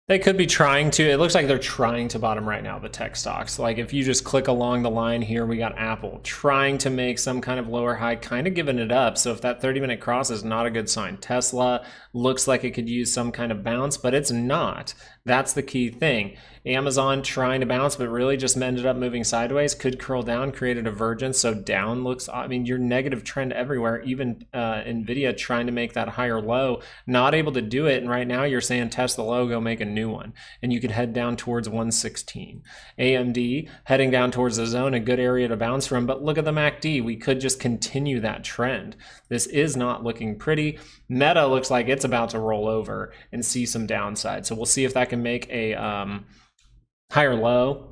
Speaker 1: They could be trying to, it looks like they're trying to bottom right now, the tech stocks. Like if you just click along the line here, we got Apple trying to make some kind of lower high, kind of giving it up. So if that 30-minute cross is not a good sign. Tesla looks like it could use some kind of bounce, but it's not. That's the key thing. Amazon trying to bounce, but really just ended up moving sideways, could curl down, create a divergence. So down looks, I mean, your negative trend everywhere, even NVIDIA trying to make that higher low, not able to do it. And right now you're saying test the low, go make a new one. And you could head down towards 116. AMD heading down towards the zone, a good area to bounce from. But look at the MACD. We could just continue that trend. This is not looking pretty. Meta looks like it's about to roll over and see some downside. So we'll see if that can make a higher low,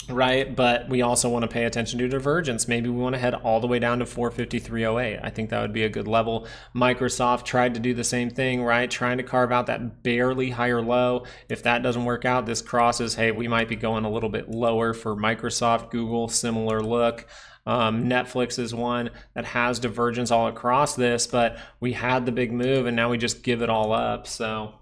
Speaker 1: right? But we also want to pay attention to divergence. Maybe we want to head all the way down to 453.08. I think that would be a good level. Microsoft tried to do the same thing, right? Trying to carve out that barely higher low. If that doesn't work out, this crosses, hey, we might be going a little bit lower for Microsoft. Google, similar look. Netflix is one that has divergence all across this, but we had the big move and now we just give it all up. So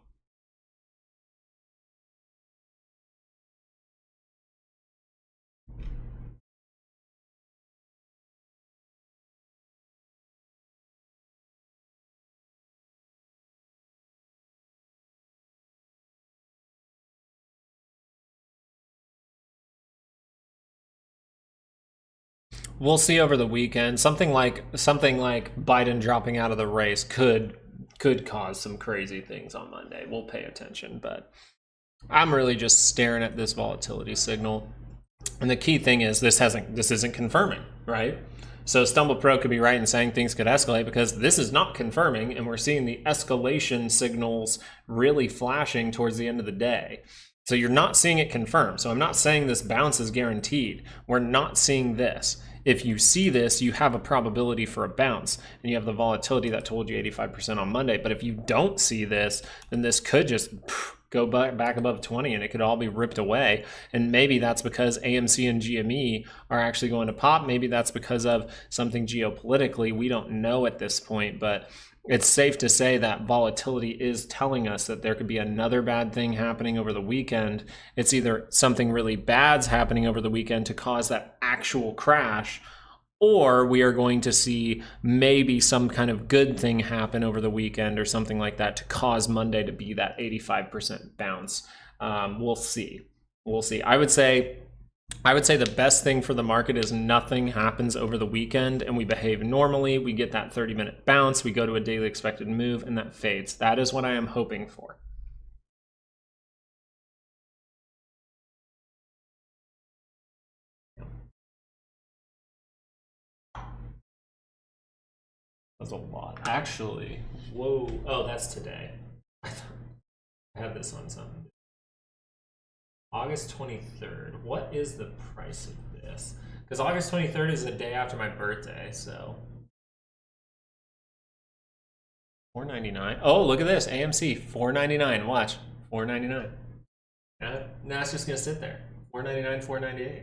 Speaker 1: we'll see over the weekend. Something like Biden dropping out of the race could cause some crazy things on Monday. We'll pay attention, but I'm really just staring at this volatility signal. And the key thing is this isn't confirming, right? So StumblePro could be right in saying things could escalate because this is not confirming, and we're seeing the escalation signals really flashing towards the end of the day. So you're not seeing it confirm. So I'm not saying this bounce is guaranteed. We're not seeing this. If you see this, you have a probability for a bounce, and you have the volatility that told you 85% on Monday. But if you don't see this, then this could just go back above 20 and it could all be ripped away. And maybe that's because AMC and GME are actually going to pop. Maybe that's because of something geopolitically. We don't know at this point, but it's safe to say that volatility is telling us that there could be another bad thing happening over the weekend. It's either something really bad's happening over the weekend to cause that actual crash, or we are going to see maybe some kind of good thing happen over the weekend or something like that to cause Monday to be that 85% bounce. We'll see. We'll see. I would say the best thing for the market is nothing happens over the weekend and we behave normally. We get that 30-minute bounce. We go to a daily expected move and that fades. That is what I am hoping for. That's a lot. Actually, whoa. Oh, that's today. I had this on something. August 23rd. What is the price of this? Because August 23rd is the day after my birthday, so. $4.99. Oh, look at this. AMC, $4.99. Watch. $4.99. Now it's just going to sit there. $4.99, $4.98.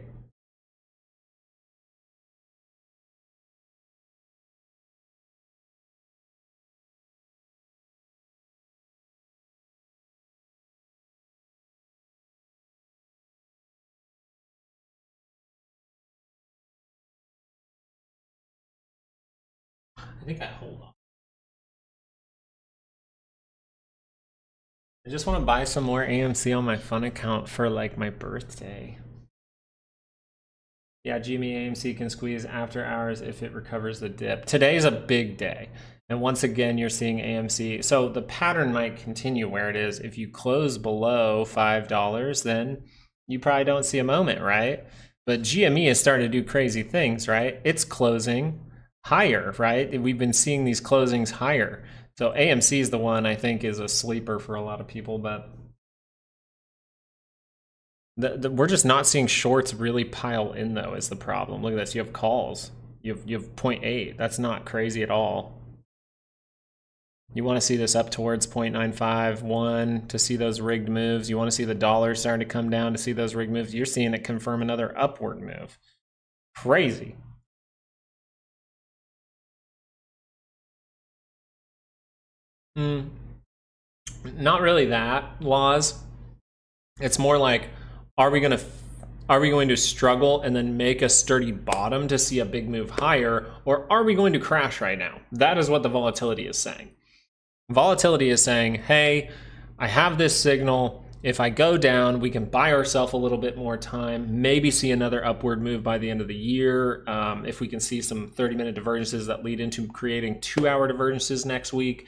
Speaker 1: I think I hold on. I just want to buy some more AMC on my fun account for like my birthday. Yeah, GME AMC can squeeze after hours if it recovers the dip. Today's a big day. And once again, you're seeing AMC. So the pattern might continue where it is. If you close below $5, then you probably don't see a moment, right? But GME is starting to do crazy things, right? It's closing higher, right? We've been seeing these closings higher. So AMC is the one I think is a sleeper for a lot of people, but we're just not seeing shorts really pile in though is the problem. Look at this, you have calls. You have 0.8. That's not crazy at all. You want to see this up towards 0.95, 1 to see those rigged moves. You want to see the dollar starting to come down to see those rigged moves. You're seeing it confirm another upward move. Crazy. Not really that, Laws. It's more like, are we going to struggle and then make a sturdy bottom to see a big move higher, or are we going to crash right now? That is what the volatility is saying. Volatility is saying, hey, I have this signal. If I go down, we can buy ourselves a little bit more time, maybe see another upward move by the end of the year. If we can see some 30-minute divergences that lead into creating 2-hour divergences next week.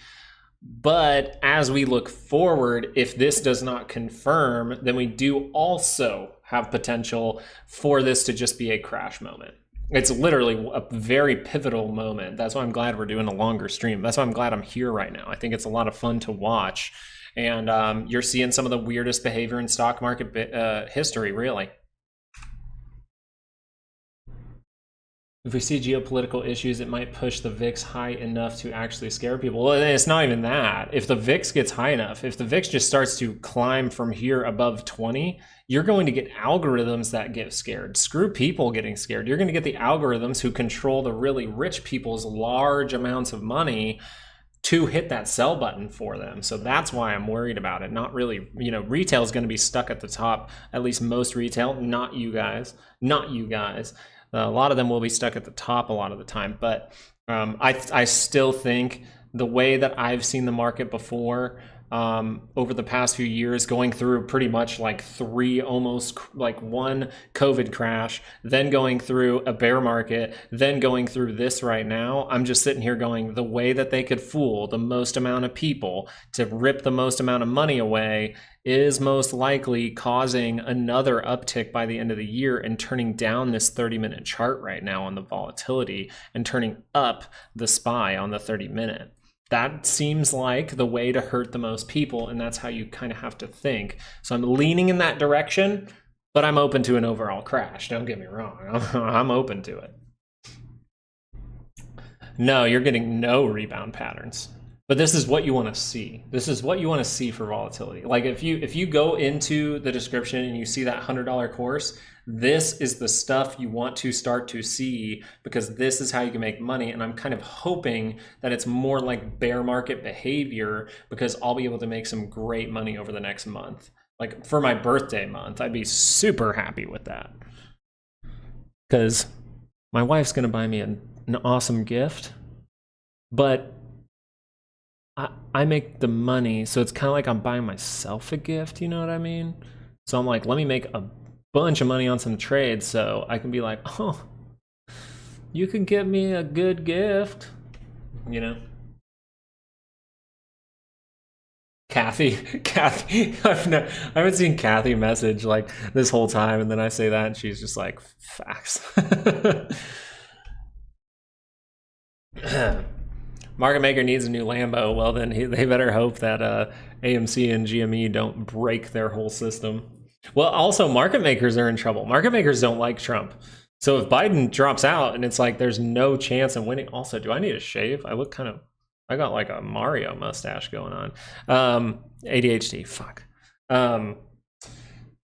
Speaker 1: But as we look forward, if this does not confirm, then we do also have potential for this to just be a crash moment. It's literally a very pivotal moment. That's why I'm glad we're doing a longer stream. That's why I'm glad I'm here right now. I think it's a lot of fun to watch. And you're seeing some of the weirdest behavior in stock market history, really. If we see geopolitical issues, it might push the VIX high enough to actually scare people. Well, it's not even that. If the VIX gets high enough, if the VIX just starts to climb from here above 20, you're going to get algorithms that get scared. Screw people getting scared. You're going to get the algorithms who control the really rich people's large amounts of money to hit that sell button for them. So that's why I'm worried about it. Not really, retail is going to be stuck at the top, at least most retail, not you guys. A lot of them will be stuck at the top a lot of the time, but I still think the way that I've seen the market before over the past few years, going through pretty much like almost one COVID crash, then going through a bear market, then going through this right now, I'm just sitting here going, the way that they could fool the most amount of people to rip the most amount of money away is most likely causing another uptick by the end of the year and turning down this 30-minute chart right now on the volatility and turning up the SPY on the 30-minute. That seems like the way to hurt the most people, and that's how you kind of have to think. So I'm leaning in that direction, but I'm open to an overall crash. Don't get me wrong. I'm open to it. No, you're getting no rebound patterns. But this is what you want to see. This is what you want to see for volatility. Like if you go into the description and you see that $100 course, this is the stuff you want to start to see, because this is how you can make money. And I'm kind of hoping that it's more like bear market behavior, because I'll be able to make some great money over the next month. Like for my birthday month, I'd be super happy with that, because my wife's going to buy me an awesome gift, but I make the money, so it's kind of like I'm buying myself a gift, you know what I mean? So I'm like, let me make a bunch of money on some trades so I can be like, oh, you can get me a good gift, Kathy, I haven't seen Kathy message like this whole time, and then I say that and she's just like, facts. Market maker needs a new Lambo. Well, then they better hope that AMC and GME don't break their whole system. Well, also market makers are in trouble. Market makers don't like Trump. So if Biden drops out and it's like there's no chance of winning. Also, do I need a shave? I look I got like a Mario mustache going on. ADHD, fuck.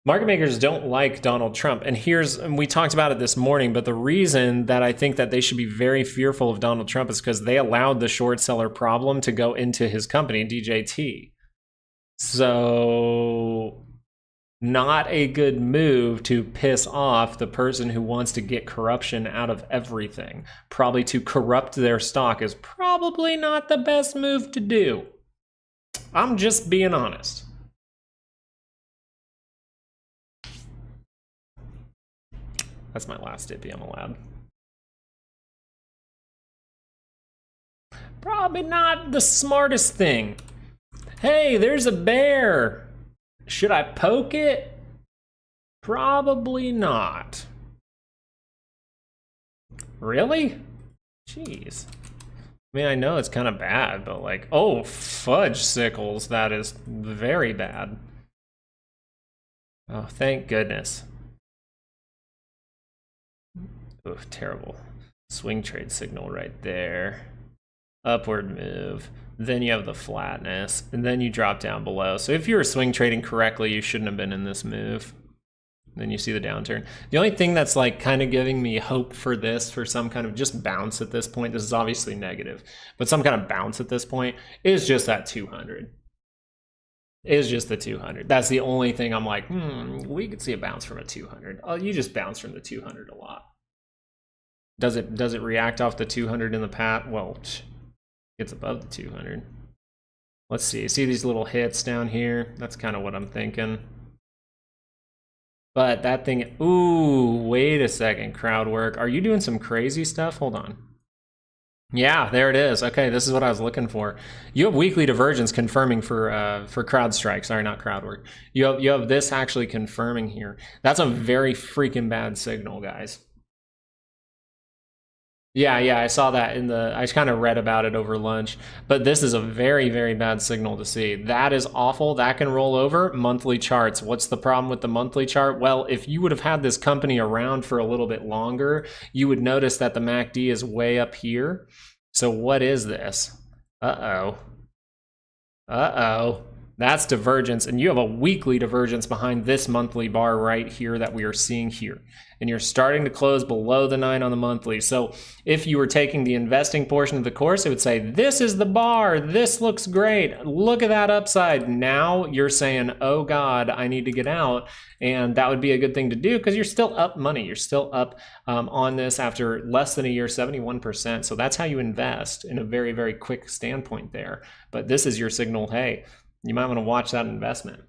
Speaker 1: Market makers don't like Donald Trump. And we talked about it this morning, but the reason that I think that they should be very fearful of Donald Trump is because they allowed the short seller problem to go into his company, DJT. So not a good move to piss off the person who wants to get corruption out of everything. Probably to corrupt their stock is probably not the best move to do. I'm just being honest. That's my last dippy I'm allowed. Probably not the smartest thing. Hey, there's a bear. Should I poke it? Probably not. Really? Jeez. I mean, I know it's kind of bad, but like, oh, fudge sickles, that is very bad. Oh, thank goodness. Oh, terrible. Swing trade signal right there. Upward move. Then you have the flatness, and then you drop down below. So if you were swing trading correctly, you shouldn't have been in this move. Then you see the downturn. The only thing that's like kind of giving me hope for this, for some kind of just bounce at this point, this is obviously negative, but some kind of bounce at this point is just that 200. Is just the 200. That's the only thing I'm like, we could see a bounce from a 200. Oh, you just bounce from the 200 a lot. Does it react off the 200 in the past? Well, it's above the 200. Let's see. See these little hits down here? That's kind of what I'm thinking. But that thing, ooh, wait a second, crowd work. Are you doing some crazy stuff? Hold on. Yeah, there it is. Okay, this is what I was looking for. You have weekly divergence confirming for CrowdStrike. Sorry, not crowd work. You have this actually confirming here. That's a very freaking bad signal, guys. Yeah, I saw that I kind of read about it over lunch, but this is a very, very bad signal to see. That is awful. That can roll over monthly charts. What's the problem with the monthly chart? Well, if you would have had this company around for a little bit longer, you would notice that the MACD is way up here. So what is this? Uh-oh. Uh-oh. That's divergence, and you have a weekly divergence behind this monthly bar right here that we are seeing here. And you're starting to close below the 9 on the monthly. So if you were taking the investing portion of the course, it would say, this is the bar, this looks great, look at that upside. Now you're saying, oh God, I need to get out. And that would be a good thing to do because you're still up money. You're still up on this after less than a year, 71%. So that's how you invest in a very, very quick standpoint there. But this is your signal, hey, you might want to watch that investment.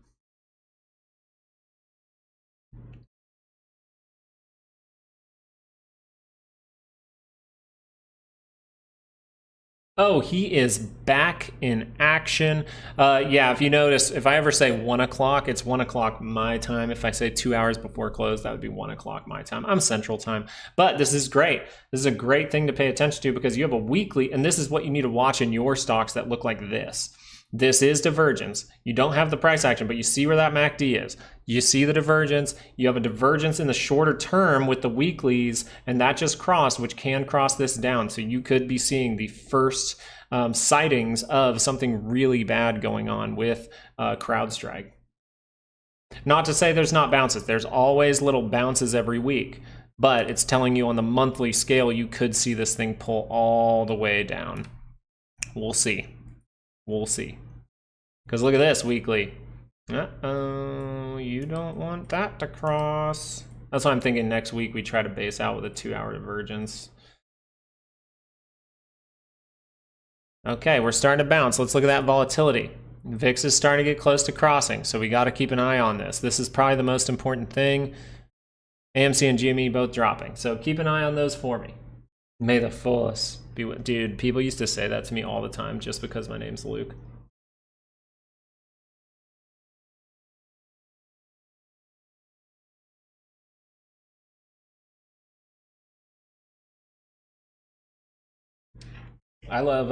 Speaker 1: Oh, he is back in action. Yeah, if you notice, if I ever say 1 o'clock, it's 1 o'clock my time. If I say 2 hours before close, that would be 1 o'clock my time. I'm Central Time. But this is great. This is a great thing to pay attention to because you have a weekly, and this is what you need to watch in your stocks that look like this. This is divergence. You don't have the price action, but you see where that MACD is. You see the divergence. You have a divergence in the shorter term with the weeklies, and that just crossed, which can cross this down. So you could be seeing the first sightings of something really bad going on with CrowdStrike. Not to say there's not bounces. There's always little bounces every week, but it's telling you on the monthly scale, you could see this thing pull all the way down. We'll see. We'll see. Because look at this weekly. Uh-oh, you don't want that to cross. That's why I'm thinking next week we try to base out with a 2-hour divergence. Okay, we're starting to bounce. Let's look at that volatility. VIX is starting to get close to crossing, so we got to keep an eye on this. This is probably the most important thing. AMC and GME both dropping, so keep an eye on those for me. May the force be with... Dude, people used to say that to me all the time just because my name's Luke. I love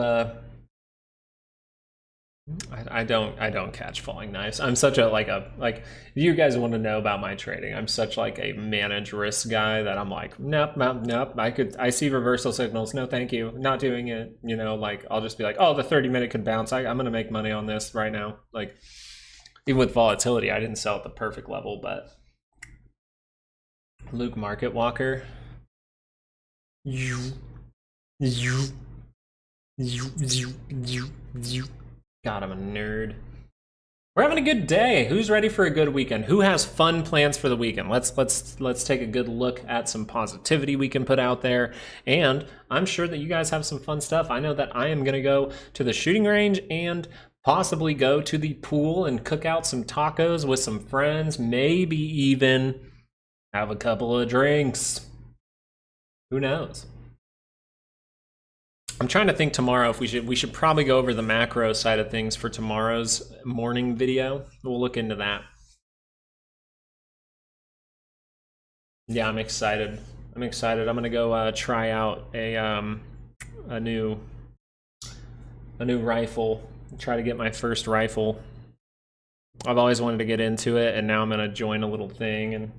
Speaker 1: I don't catch falling knives. I'm such a like you guys want to know about my trading. I'm such like a manage risk guy that I'm like, nope. I see reversal signals. No, thank you. Not doing it. You know, like I'll just be like, oh, the 30-minute could bounce. I'm gonna make money on this right now. Like even with volatility, I didn't sell at the perfect level, but Luke Market Walker. God, I'm a nerd. We're having a good day. Who's ready for a good weekend? Who has fun plans for the weekend? Let's take a good look at some positivity we can put out there. And I'm sure that you guys have some fun stuff. I know that I am gonna go to the shooting range and possibly go to the pool and cook out some tacos with some friends, maybe even have a couple of drinks. Who knows? I'm trying to think tomorrow if we should probably go over the macro side of things for tomorrow's morning video. We'll look into that. Yeah, I'm excited. I'm gonna go try out a new rifle. Try to get my first rifle. I've always wanted to get into it, and now I'm gonna join a little thing and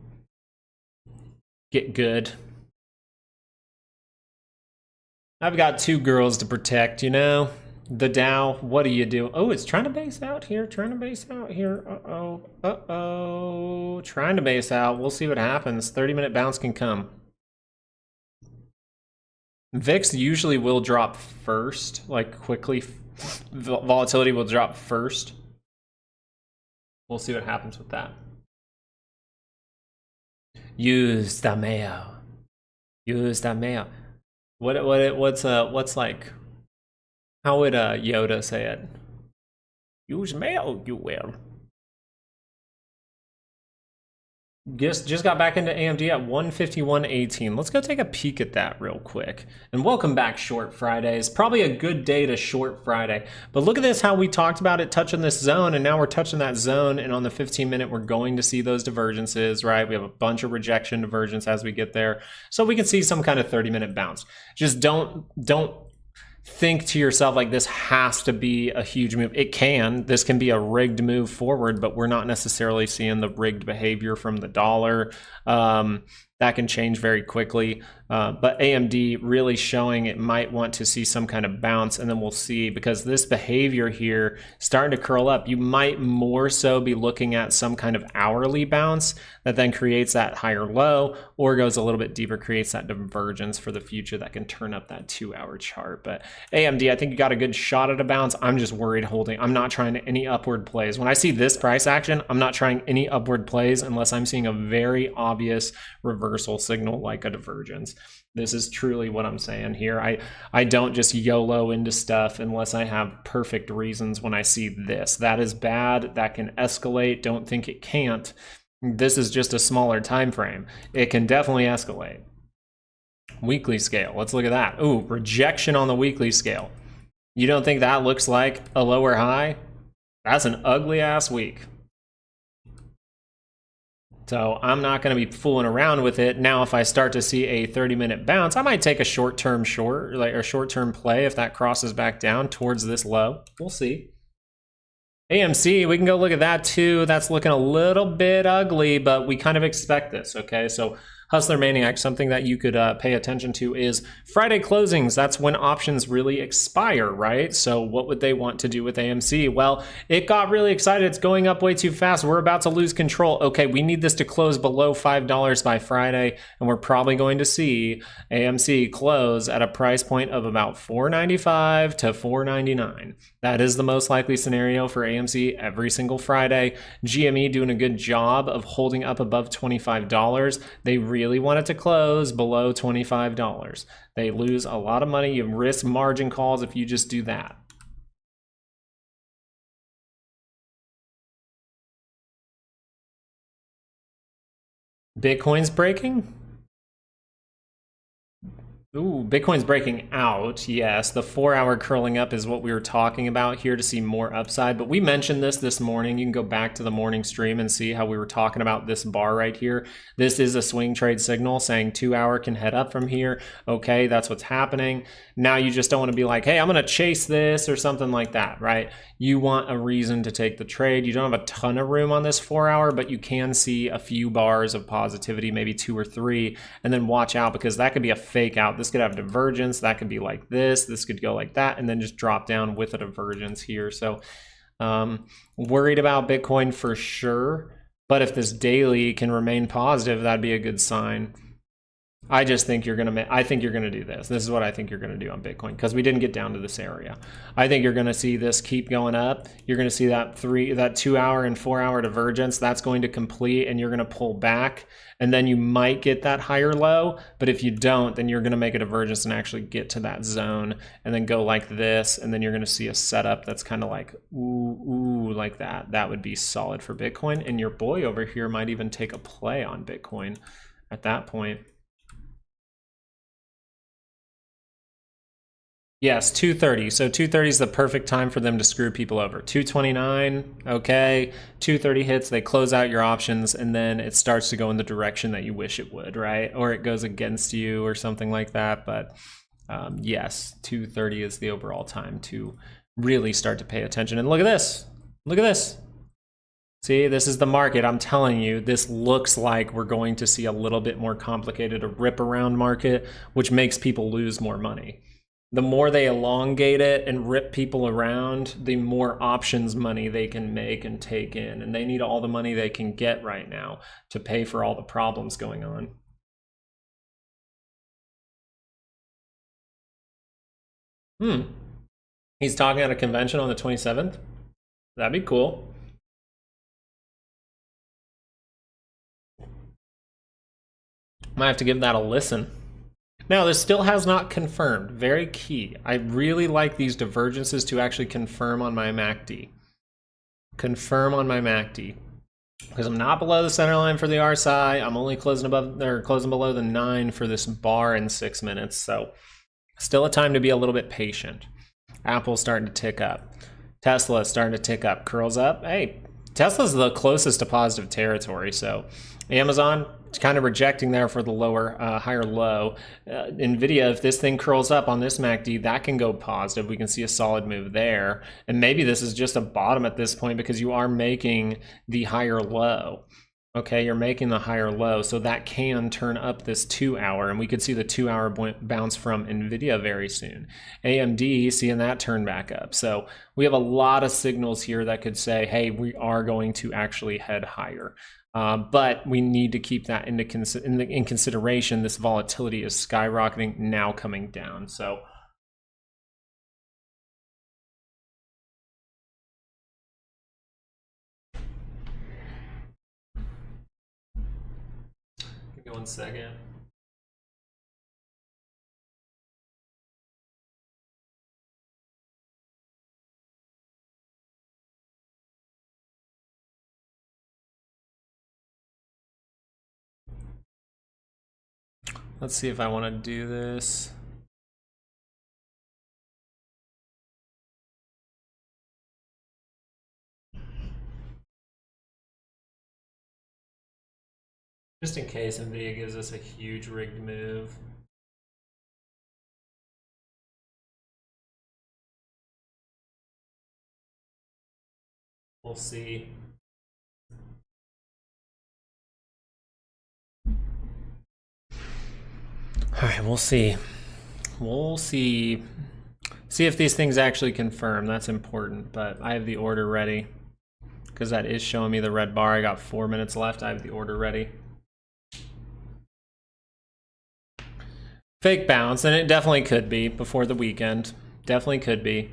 Speaker 1: get good. I've got 2 girls to protect, you know? The Dow, what do you do? Oh, it's trying to base out here, Uh-oh, trying to base out. We'll see what happens. 30-minute bounce can come. VIX usually will drop first, like quickly. Volatility will drop first. We'll see what happens with that. Use the mayo. Use the mayo. What's like, how would Yoda say it? Use mail, you will. Just got back into AMD at 151.18. Let's go take a peek at that real quick. And welcome back, Short Fridays. Probably a good day to short Friday. But look at this, how we talked about it touching this zone, and now we're touching that zone, and on the 15-minute, we're going to see those divergences, right? We have a bunch of rejection divergence as we get there. So we can see some kind of 30-minute bounce. Just don't think to yourself like this has to be a huge move. It can. This can be a rigged move forward, but we're not necessarily seeing the rigged behavior from the dollar. That can change very quickly. But AMD really showing it might want to see some kind of bounce, and then we'll see, because this behavior here starting to curl up, you might more so be looking at some kind of hourly bounce that then creates that higher low, or goes a little bit deeper, creates that divergence for the future that can turn up that 2-hour chart. But AMD, I think you got a good shot at a bounce. I'm just worried holding. I'm not trying any upward plays. When I see this price action, I'm not trying any upward plays unless I'm seeing a very obvious reversal signal like a divergence. This is truly what I'm saying here. I don't just YOLO into stuff unless I have perfect reasons when I see this. That is bad. That can escalate. Don't think it can't. This is just a smaller time frame. It can definitely escalate. Weekly scale. Let's look at that. Ooh, rejection on the weekly scale. You don't think that looks like a lower high? That's an ugly ass week. So I'm not going to be fooling around with it. Now, if I start to see a 30-minute bounce, I might take a short-term short, like a short-term play if that crosses back down towards this low. We'll see. AMC, we can go look at that too. That's looking a little bit ugly, but we kind of expect this, okay? So Hustler Maniac, something that you could pay attention to is Friday closings. That's when options really expire, right? So what would they want to do with AMC? Well, it got really excited. It's going up way too fast. We're about to lose control. Okay, we need this to close below $5 by Friday, and we're probably going to see AMC close at a price point of about $4.95 to $4.99. That is the most likely scenario for AMC every single Friday. GME doing a good job of holding up above $25. They really want it to close below $25. They lose a lot of money. You risk margin calls if you just do that. Bitcoin's breaking? Ooh, Bitcoin's breaking out. Yes, the 4-hour curling up is what we were talking about here to see more upside. But we mentioned this morning. You can go back to the morning stream and see how we were talking about this bar right here. This is a swing trade signal saying 2-hour can head up from here. Okay, that's what's happening. Now you just don't want to be like, hey, I'm going to chase this or something like that, right? You want a reason to take the trade. You don't have a ton of room on this 4-hour, but you can see a few bars of positivity, maybe 2 or 3, and then watch out because that could be a fake out. This could have divergence. That could be like this. This could go like that, and then just drop down with a divergence here. So worried about Bitcoin for sure, but if this daily can remain positive, that'd be a good sign. I just think you're gonna. I think you're gonna do this. This is what I think you're gonna do on Bitcoin because we didn't get down to this area. I think you're gonna see this keep going up. You're gonna see that 2-hour and 4-hour divergence. That's going to complete, and you're gonna pull back, and then you might get that higher low. But if you don't, then you're gonna make a divergence and actually get to that zone, and then go like this, and then you're gonna see a setup that's kind of like ooh like that. That would be solid for Bitcoin, and your boy over here might even take a play on Bitcoin at that point. Yes, 230. So 230 is the perfect time for them to screw people over. 229, okay. 230 hits, they close out your options, and then it starts to go in the direction that you wish it would, right? Or it goes against you or something like that. But yes, 230 is the overall time to really start to pay attention. And look at this. Look at this. See, this is the market. I'm telling you, this looks like we're going to see a little bit more complicated, a rip around market, which makes people lose more money. The more they elongate it and rip people around, the more options money they can make and take in. And they need all the money they can get right now to pay for all the problems going on. He's talking at a convention on the 27th? That'd be cool. Might have to give that a listen. Now, this still has not confirmed. Very key. I really like these divergences to actually confirm on my MACD. confirm on my MACD. Because I'm not below the center line for the RSI. I'm only closing below the 9 for this bar in 6 minutes. So still a time to be a little bit patient. Apple's starting to tick up. Tesla's starting to tick up. Curls up. Hey, Tesla's the closest to positive territory. So Amazon, it's kind of rejecting there for the lower, higher low. NVIDIA, if this thing curls up on this MACD, that can go positive. We can see a solid move there. And maybe this is just a bottom at this point because you are making the higher low. Okay, you're making the higher low, so that can turn up this 2 hour, and we could see the 2 hour bounce from NVIDIA very soon. AMD, seeing that turn back up. So we have a lot of signals here that could say, hey, we are going to actually head higher. But we need to keep that in consideration. This volatility is skyrocketing, now coming down. So give me 1 second. Let's see if I want to do this. Just in case NVIDIA gives us a huge rigged move. We'll see. All right, we'll see. We'll see. See if these things actually confirm. That's important, but I have the order ready because that is showing me the red bar. I got 4 minutes left. I have the order ready. Fake bounce, and it definitely could be before the weekend. Definitely could be.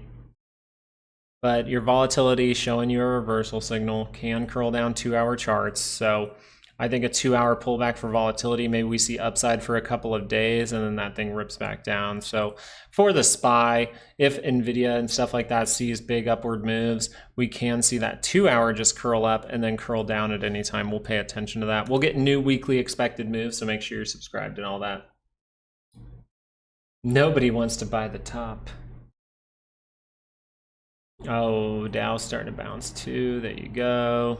Speaker 1: But your volatility showing you a reversal signal can curl down 2 hour charts. So I think a 2 hour pullback for volatility, maybe we see upside for a couple of days and then that thing rips back down. So for the SPY, if NVIDIA and stuff like that sees big upward moves, we can see that 2 hour just curl up and then curl down at any time. We'll pay attention to that. We'll get new weekly expected moves, so make sure you're subscribed and all that. Nobody wants to buy the top. Oh, Dow's starting to bounce too. There you go.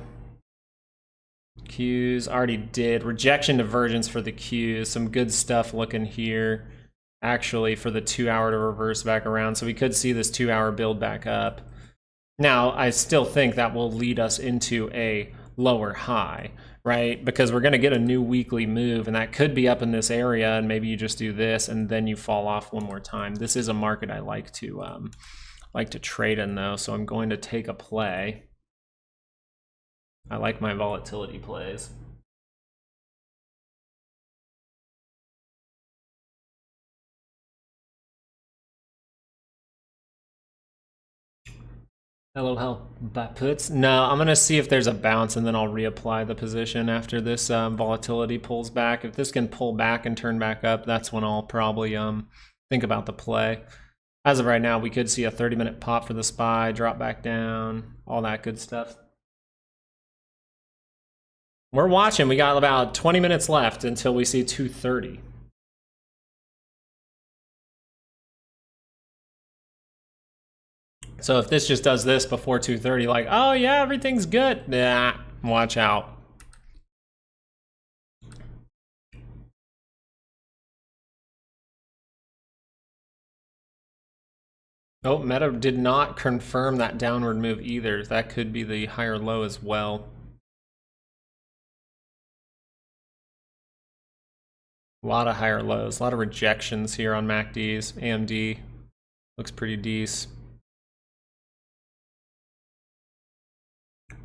Speaker 1: Qs already did. Rejection divergence for the Qs. Some good stuff looking here. Actually, for the 2 hour to reverse back around. So we could see this 2 hour build back up. Now, I still think that will lead us into a lower high, right? Because we're going to get a new weekly move, and that could be up in this area, and maybe you just do this, and then you fall off one more time. This is a market I like to trade in, though, so I'm going to take a play. I like my volatility plays. Hello, help puts. No, I'm gonna see if there's a bounce and then I'll reapply the position after this volatility pulls back. If this can pull back and turn back up, that's when I'll probably think about the play. As of right now, we could see a 30-minute pop for the SPY, drop back down, all that good stuff. We're watching. We got about 20 minutes left until we see 2:30. So if this just does this before 2:30, like, oh yeah, everything's good, nah, watch out. Oh, Meta did not confirm that downward move either. That could be the higher low as well. A lot of higher lows, a lot of rejections here on MACDs. AMD looks pretty decent.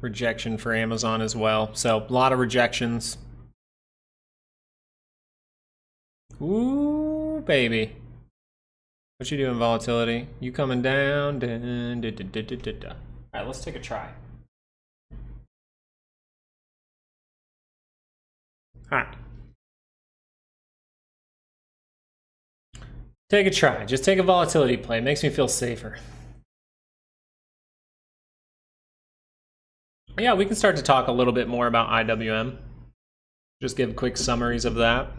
Speaker 1: Rejection for Amazon as well. So a lot of rejections. Ooh, baby. What you doing, volatility? You coming down? All right, let's take a try. All right. Take a try. Just take a volatility play. It makes me feel safer. Yeah, we can start to talk a little bit more about IWM. Just give quick summaries of that.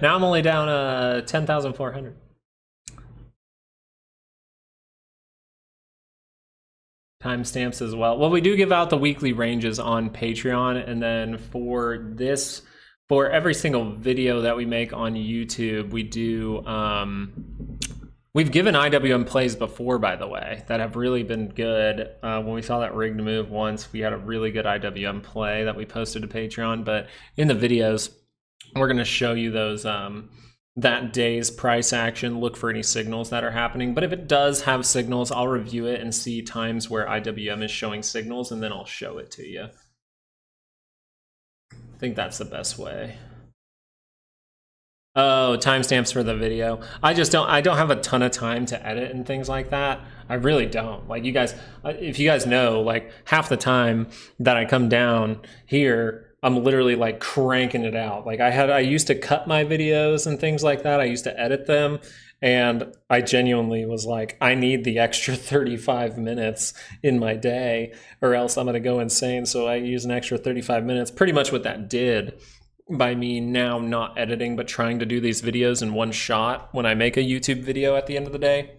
Speaker 1: Now I'm only down 10,400. Timestamps as well. Well, we do give out the weekly ranges on Patreon, and then for this, for every single video that we make on YouTube, we do, we've given IWM plays before, by the way, that have really been good. When we saw that rigged move once, we had a really good IWM play that we posted to Patreon, but in the videos, we're going to show you those, that day's price action, look for any signals that are happening. But if it does have signals, I'll review it and see times where IWM is showing signals, and then I'll show it to you. I think that's the best way. Oh, timestamps for the video. I don't have a ton of time to edit and things like that. I really don't. Like, you guys, if you guys know, like, half the time that I come down here, I'm literally like cranking it out. Like, I used to cut my videos and things like that. I used to edit them, and I genuinely was like, I need the extra 35 minutes in my day or else I'm gonna go insane. So I use an extra 35 minutes. Pretty much what that did by me now not editing, but trying to do these videos in one shot when I make a YouTube video at the end of the day.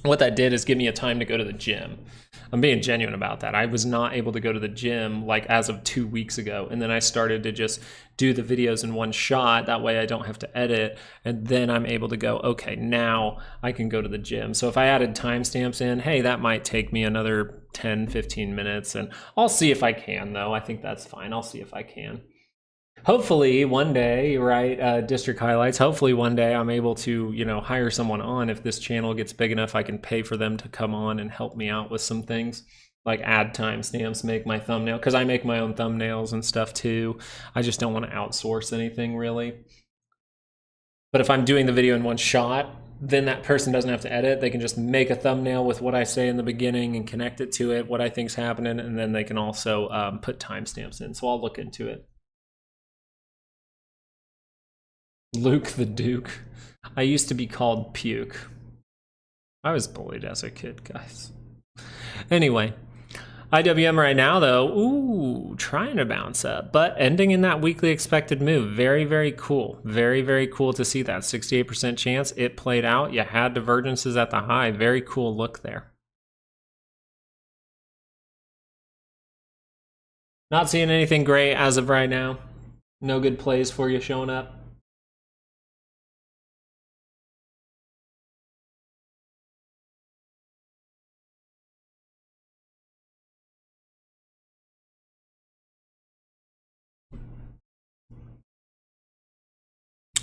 Speaker 1: What that did is give me a time to go to the gym. I'm being genuine about that. I was not able to go to the gym like as of 2 weeks ago. And then I started to just do the videos in one shot. That way I don't have to edit. And then I'm able to go, okay, now I can go to the gym. So if I added timestamps in, hey, that might take me another 10, 15 minutes. And I'll see if I can, though. I think that's fine. I'll see if I can. Hopefully one day, right, district highlights, hopefully one day I'm able to, you know, hire someone on. If this channel gets big enough, I can pay for them to come on and help me out with some things, like add timestamps, make my thumbnail, because I make my own thumbnails and stuff too. I just don't want to outsource anything really. But if I'm doing the video in one shot, then that person doesn't have to edit. They can just make a thumbnail with what I say in the beginning and connect it to it, what I think's happening, and then they can also put timestamps in. So I'll look into it. Luke the Duke. I used to be called Puke. I was bullied as a kid, guys. Anyway, IWM right now, though, ooh, trying to bounce up, but ending in that weekly expected move. Very, very cool. Very, very cool to see that. 68% chance it played out. You had divergences at the high. Very cool look there. Not seeing anything great as of right now. No good plays for you showing up.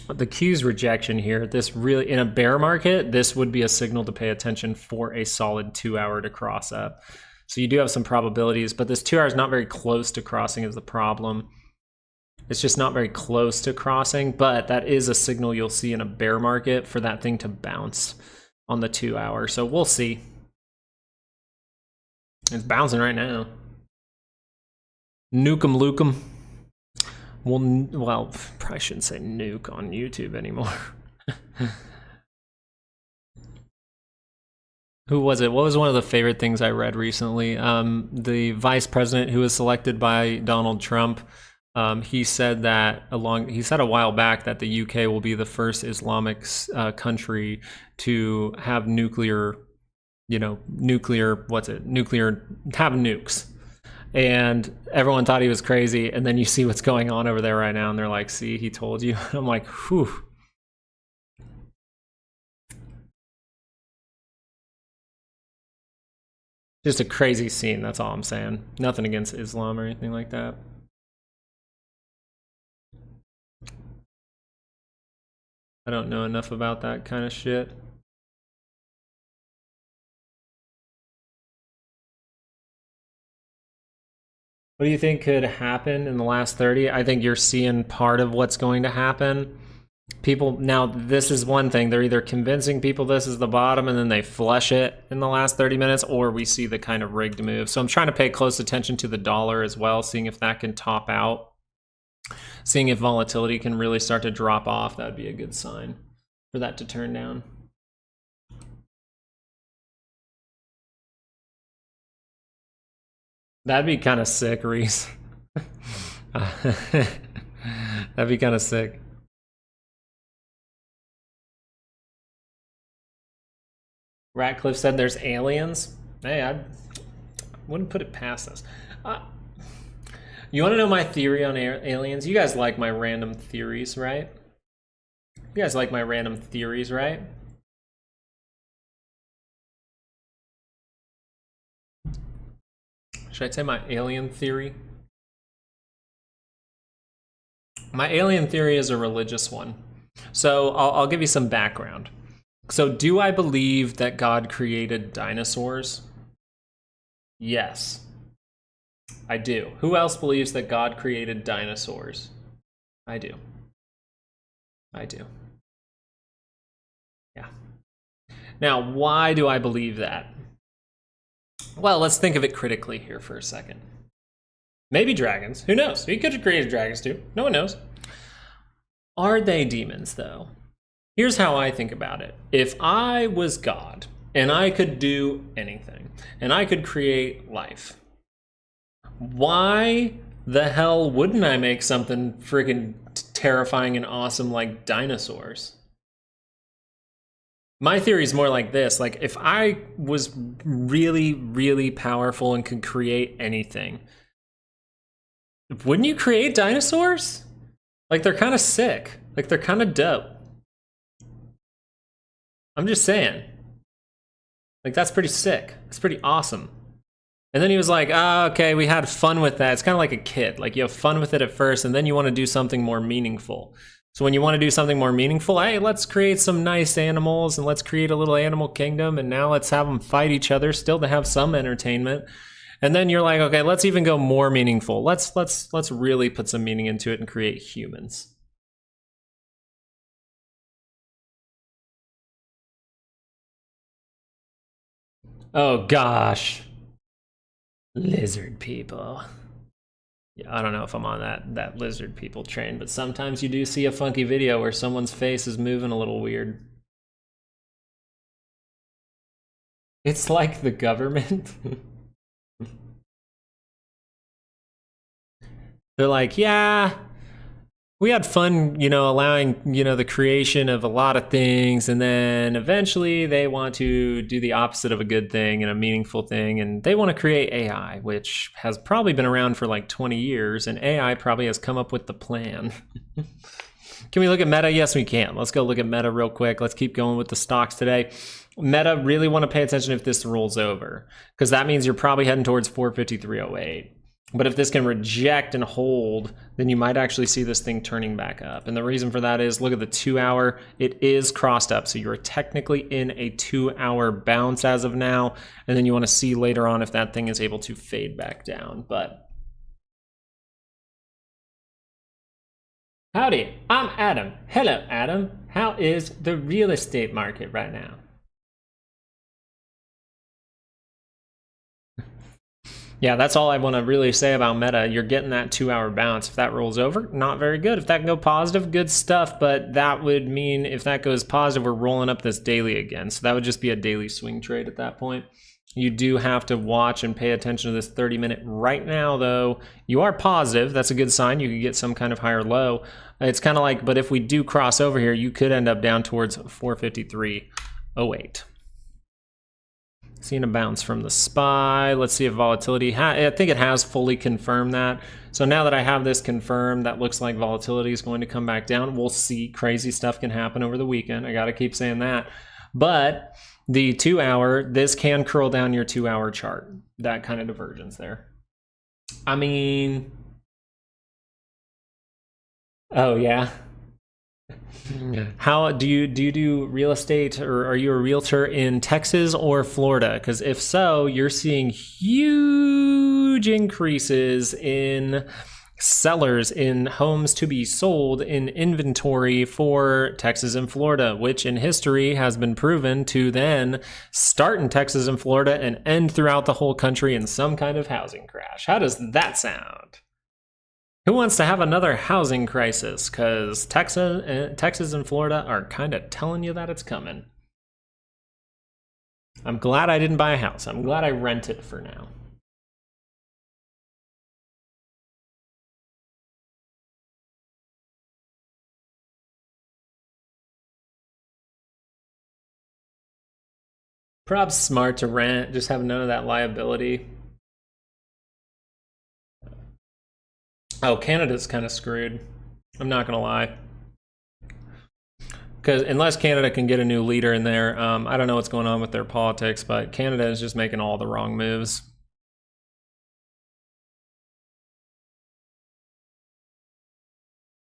Speaker 1: The Q's rejection here, this really, in a bear market, this would be a signal to pay attention for a solid 2 hour to cross up. So you do have some probabilities, but this 2 hour is not very close to crossing is the problem. It's just not very close to crossing, but that is a signal you'll see in a bear market for that thing to bounce on the 2 hour. So we'll see. It's bouncing right now. Nuke 'em, Luke 'em. Well, probably shouldn't say nuke on YouTube anymore. Who was it? What was one of the favorite things I read recently? The vice president who was selected by Donald Trump, he said that he said a while back that the UK will be the first Islamic country to have nuclear, have nukes. And everyone thought he was crazy, and then you see what's going on over there right now, and they're like, see, he told you. I'm like, whew. Just a crazy scene, that's all I'm saying. Nothing against Islam or anything like that. I don't know enough about that kind of shit. What do you think could happen in the last 30? I think you're seeing part of what's going to happen. People, now this is one thing, they're either convincing people this is the bottom and then they flush it in the last 30 minutes, or we see the kind of rigged move. So I'm trying to pay close attention to the dollar as well, seeing if that can top out Seeing if volatility can really start to drop off, that'd be a good sign for that to turn down. That'd be kind of sick, Reese. That'd be kind of sick. Ratcliffe said there's aliens. Hey, I wouldn't put it past us. You want to know my theory on aliens? You guys like my random theories, right? You guys like my random theories, right? Should I say my alien theory? My alien theory is a religious one. So I'll give you some background. So do I believe that God created dinosaurs? Yes, I do. Who else believes that God created dinosaurs? I do. I do. Yeah. Now, why do I believe that? Well, let's think of it critically here for a second. Maybe dragons. Who knows? He could have created dragons too. No one knows. Are they demons, though? Here's how I think about it. If I was God and I could do anything and I could create life, why the hell wouldn't I make something freaking terrifying and awesome like dinosaurs? My theory is more like this. Like, if I was really, really powerful and could create anything, wouldn't you create dinosaurs? Like, they're kind of sick. Like, they're kind of dope. I'm just saying. Like, that's pretty sick. It's pretty awesome. And then he was like, okay, we had fun with that. It's kind of like a kid. Like, you have fun with it at first, and then you want to do something more meaningful. So when you want to do something more meaningful, hey, let's create some nice animals and let's create a little animal kingdom, and now let's have them fight each other, still to have some entertainment. And then you're like, okay, let's even go more meaningful. Let's really put some meaning into it and create humans. Oh gosh. Lizard people. Yeah, I don't know if I'm on that lizard people train, but sometimes you do see a funky video where someone's face is moving a little weird. It's like the government. They're like, yeah, we had fun, allowing, the creation of a lot of things, and then eventually they want to do the opposite of a good thing and a meaningful thing, and they want to create AI, which has probably been around for like 20 years, and AI probably has come up with the plan. Can we look at Meta? Yes, we can. Let's go look at Meta real quick. Let's keep going with the stocks today. Meta, really want to pay attention if this rolls over, because that means you're probably heading towards 453.08. But if this can reject and hold, then you might actually see this thing turning back up. And the reason for that is, look at the 2 hour. It is crossed up. So you're technically in a 2 hour bounce as of now. And then you want to see later on if that thing is able to fade back down. But howdy, I'm Adam. Hello, Adam. How is the real estate market right now? Yeah, that's all I want to really say about Meta. You're getting that 2 hour bounce. If that rolls over, not very good. If that can go positive, good stuff. But that would mean if that goes positive, we're rolling up this daily again. So that would just be a daily swing trade at that point. You do have to watch and pay attention to this 30-minute. Right now, though, you are positive. That's a good sign. You could get some kind of higher low. It's kind of like, but if we do cross over here, you could end up down towards 453.08. Seeing a bounce from the SPY. Let's see if volatility, I think it has fully confirmed that. So now that I have this confirmed, that looks like volatility is going to come back down. We'll see. Crazy stuff can happen over the weekend. I got to keep saying that. But the 2 hour, this can curl down your 2 hour chart. That kind of divergence there. I mean, oh yeah. How do you do real estate, or are you a realtor in Texas or Florida? Because if so, you're seeing huge increases in sellers, in homes to be sold, in inventory for Texas and Florida, which in history has been proven to then start in Texas and Florida and end throughout the whole country in some kind of housing crash. How does that sound? Who wants to have another housing crisis? Because Texas and Florida are kind of telling you that it's coming. I'm glad I didn't buy a house. I'm glad I rent it for now. Probably smart to rent, just have none of that liability. Oh, Canada's kind of screwed. I'm not gonna lie. Because unless Canada can get a new leader in there, I don't know what's going on with their politics, but Canada is just making all the wrong moves.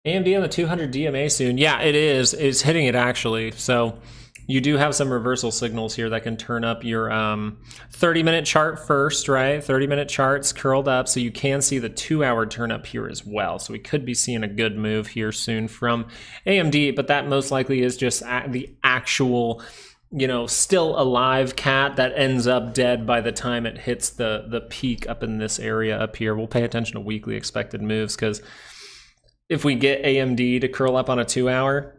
Speaker 1: AMD on the 200 DMA soon. Yeah, it is. It's hitting it actually. So you do have some reversal signals here that can turn up your 30-minute chart first, right? 30-minute charts curled up, so you can see the 2-hour turn up here as well. So we could be seeing a good move here soon from AMD, but that most likely is just the actual, you know, still alive cat that ends up dead by the time it hits the peak up in this area up here. We'll pay attention to weekly expected moves, because if we get AMD to curl up on a 2-hour,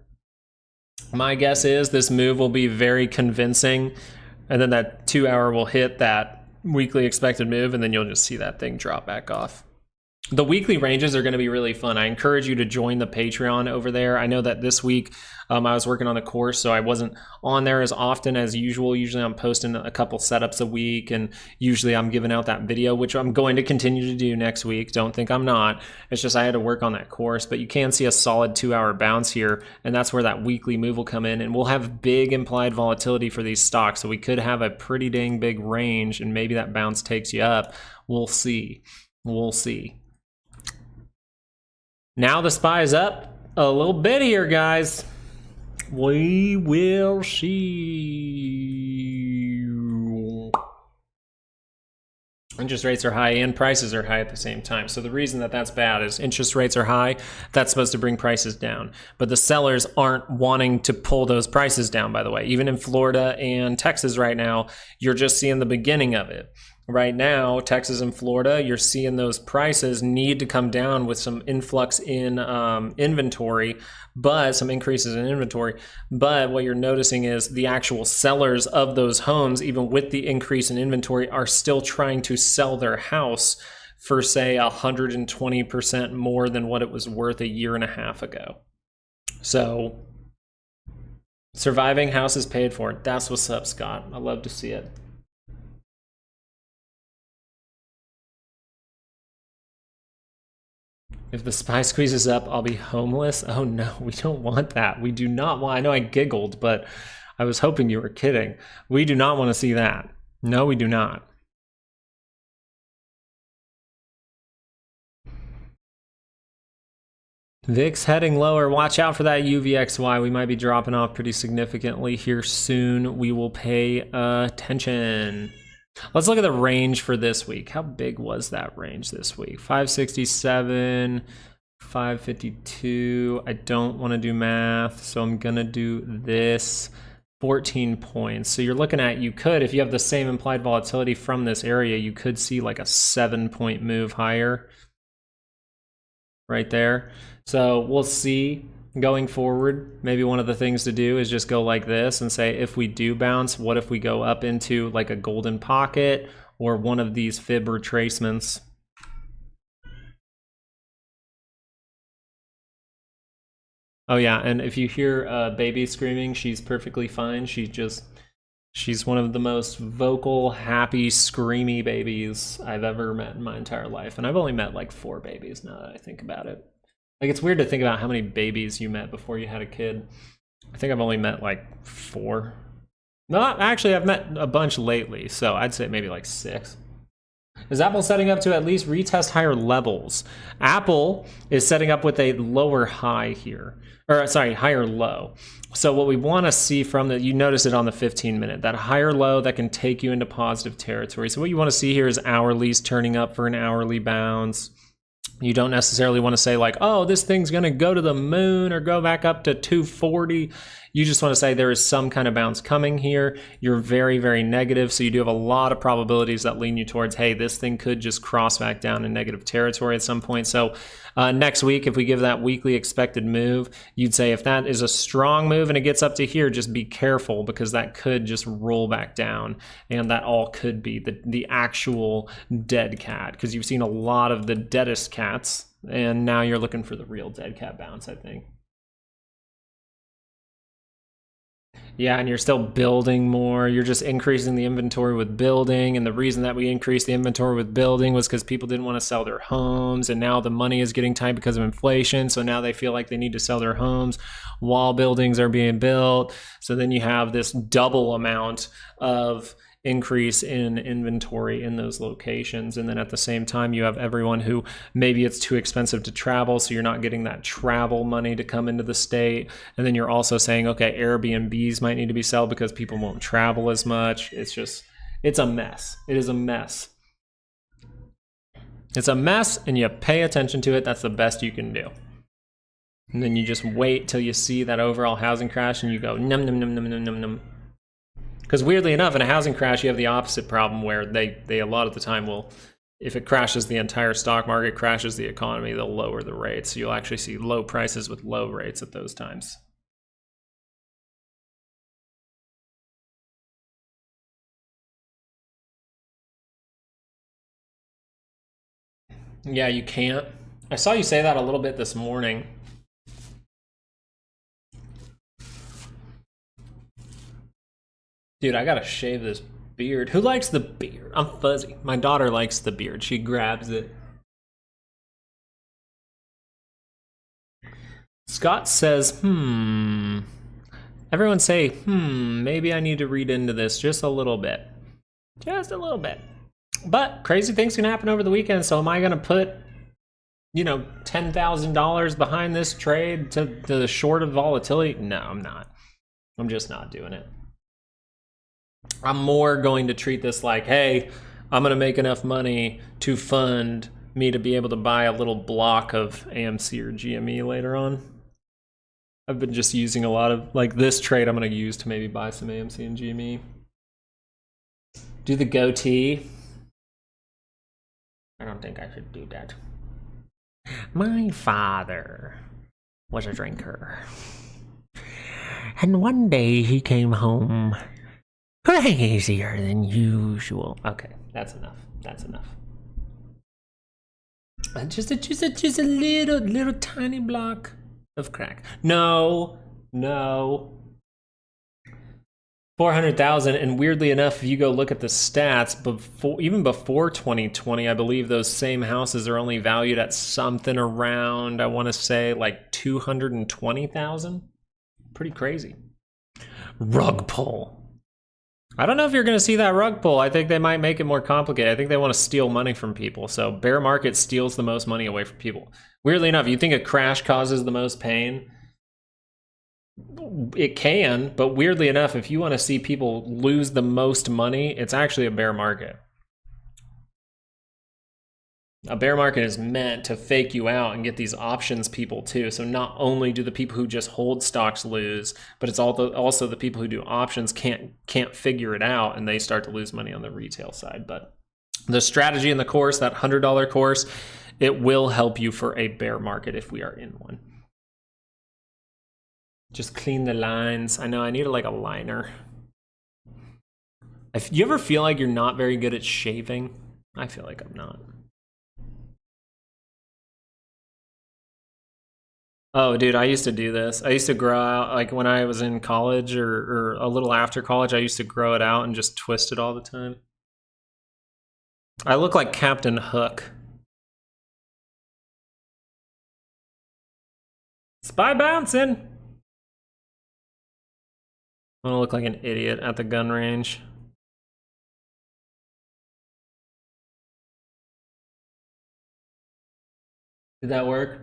Speaker 1: my guess is this move will be very convincing, and then that 2-hour will hit that weekly expected move, and then you'll just see that thing drop back off. The weekly ranges are going to be really fun. I encourage you to join the Patreon over there. I know that this week I was working on the course, so I wasn't on there as often as usual. Usually I'm posting a couple setups a week, and usually I'm giving out that video, which I'm going to continue to do next week. Don't think I'm not. It's just I had to work on that course, but you can see a solid 2-hour bounce here, and that's where that weekly move will come in, and we'll have big implied volatility for these stocks, so we could have a pretty dang big range, and maybe that bounce takes you up. We'll see. We'll see. Now the SPY is up a little bit here, guys. We will see. Interest rates are high and prices are high at the same time. So the reason that that's bad is interest rates are high. That's supposed to bring prices down. But the sellers aren't wanting to pull those prices down, by the way. Even in Florida and Texas right now, you're just seeing the beginning of it. Right now, Texas and Florida, you're seeing those prices need to come down with some influx in inventory, but some increases in inventory. But what you're noticing is the actual sellers of those homes, even with the increase in inventory, are still trying to sell their house for, say, 120% more than what it was worth a year and a half ago. So surviving house is paid for. That's what's up, Scott. I love to see it. If the SPY squeezes up, I'll be homeless. Oh no, we don't want that. We do not want, I know I giggled, but I was hoping you were kidding. We do not want to see that. No, we do not. VIX heading lower. Watch out for that UVXY. We might be dropping off pretty significantly here soon. We will pay attention. Let's look at the range for this week. How big was that range this week? 567, 552. I don't want to do math, so I'm going to do this. 14 points. So you're looking at, you could, if you have the same implied volatility from this area, you could see like a 7-point move higher right there. So we'll see. Going forward, maybe one of the things to do is just go like this and say, if we do bounce, what if we go up into like a golden pocket or one of these fib retracements? Oh yeah, and if you hear baby screaming, she's perfectly fine. She's one of the most vocal, happy, screamy babies I've ever met in my entire life. And I've only met like 4 babies now that I think about it. Like, it's weird to think about how many babies you met before you had a kid. I think I've only met like 4. No, actually, I've met a bunch lately, so I'd say maybe like 6. Is Apple setting up to at least retest higher levels? Apple is setting up with a lower high here, or sorry, higher low. So what we want to see from that, you notice it on the 15-minute, that higher low that can take you into positive territory. So what you want to see here is hourlies turning up for an hourly bounce. You don't necessarily want to say like, oh, this thing's going to go to the moon or go back up to 240. You just want to say there is some kind of bounce coming here. You're very, very negative. So you do have a lot of probabilities that lean you towards, hey, this thing could just cross back down in negative territory at some point. So next week, if we give that weekly expected move, you'd say if that is a strong move and it gets up to here, just be careful because that could just roll back down. And that all could be the actual dead cat, because you've seen a lot of the deadest cats, and now you're looking for the real dead cat bounce, I think. Yeah, and you're still building more. You're just increasing the inventory with building. And the reason that we increased the inventory with building was because people didn't want to sell their homes. And now the money is getting tight because of inflation. So now they feel like they need to sell their homes while buildings are being built. So then you have this double amount of increase in inventory in those locations. And then at the same time, you have everyone who maybe it's too expensive to travel, so you're not getting that travel money to come into the state. And then you're also saying, okay, Airbnbs might need to be sold because people won't travel as much. It's a mess. It is a mess. It's a mess, and you pay attention to it. That's the best you can do. And then you just wait till you see that overall housing crash and you go num num num num num num num. Because weirdly enough, in a housing crash, you have the opposite problem where they a lot of the time will, if it crashes the entire stock market, crashes the economy, they'll lower the rates. So you'll actually see low prices with low rates at those times. Yeah, you can't. I saw you say that a little bit this morning. Dude, I gotta shave this beard. Who likes the beard? I'm fuzzy. My daughter likes the beard. She grabs it. Scott says, Everyone say, maybe I need to read into this just a little bit. Just a little bit. But crazy things can happen over the weekend, so am I gonna put, $10,000 behind this trade to the short of volatility? No, I'm not. I'm just not doing it. I'm more going to treat this like, hey, I'm going to make enough money to fund me to be able to buy a little block of AMC or GME later on. I've been just using a lot of, like this trade I'm going to use to maybe buy some AMC and GME. Do the goatee. I don't think I should do that. My father was a drinker. And one day he came home crazier than usual. Okay, that's enough. That's enough. Just a little tiny block of crack. No. 400,000, and weirdly enough, if you go look at the stats, even before 2020, I believe those same houses are only valued at something around, I want to say, like 220,000. Pretty crazy. Rug pull. I don't know if you're going to see that rug pull. I think they might make it more complicated. I think they want to steal money from people. So bear market steals the most money away from people. Weirdly enough, you think a crash causes the most pain? It can, but weirdly enough, if you want to see people lose the most money, it's actually a bear market. A bear market is meant to fake you out and get these options people too. So not only do the people who just hold stocks lose, but it's also the people who do options can't figure it out, and they start to lose money on the retail side. But the strategy in the course, that $100 course, it will help you for a bear market if we are in one. Just clean the lines. I know I need like a liner. If you ever feel like you're not very good at shaving, I feel like I'm not. Oh, dude, I used to do this. I used to grow out, like when I was in college or a little after college, I used to grow it out and just twist it all the time. I look like Captain Hook. Spy bouncing! I don't look like an idiot at the gun range. Did that work?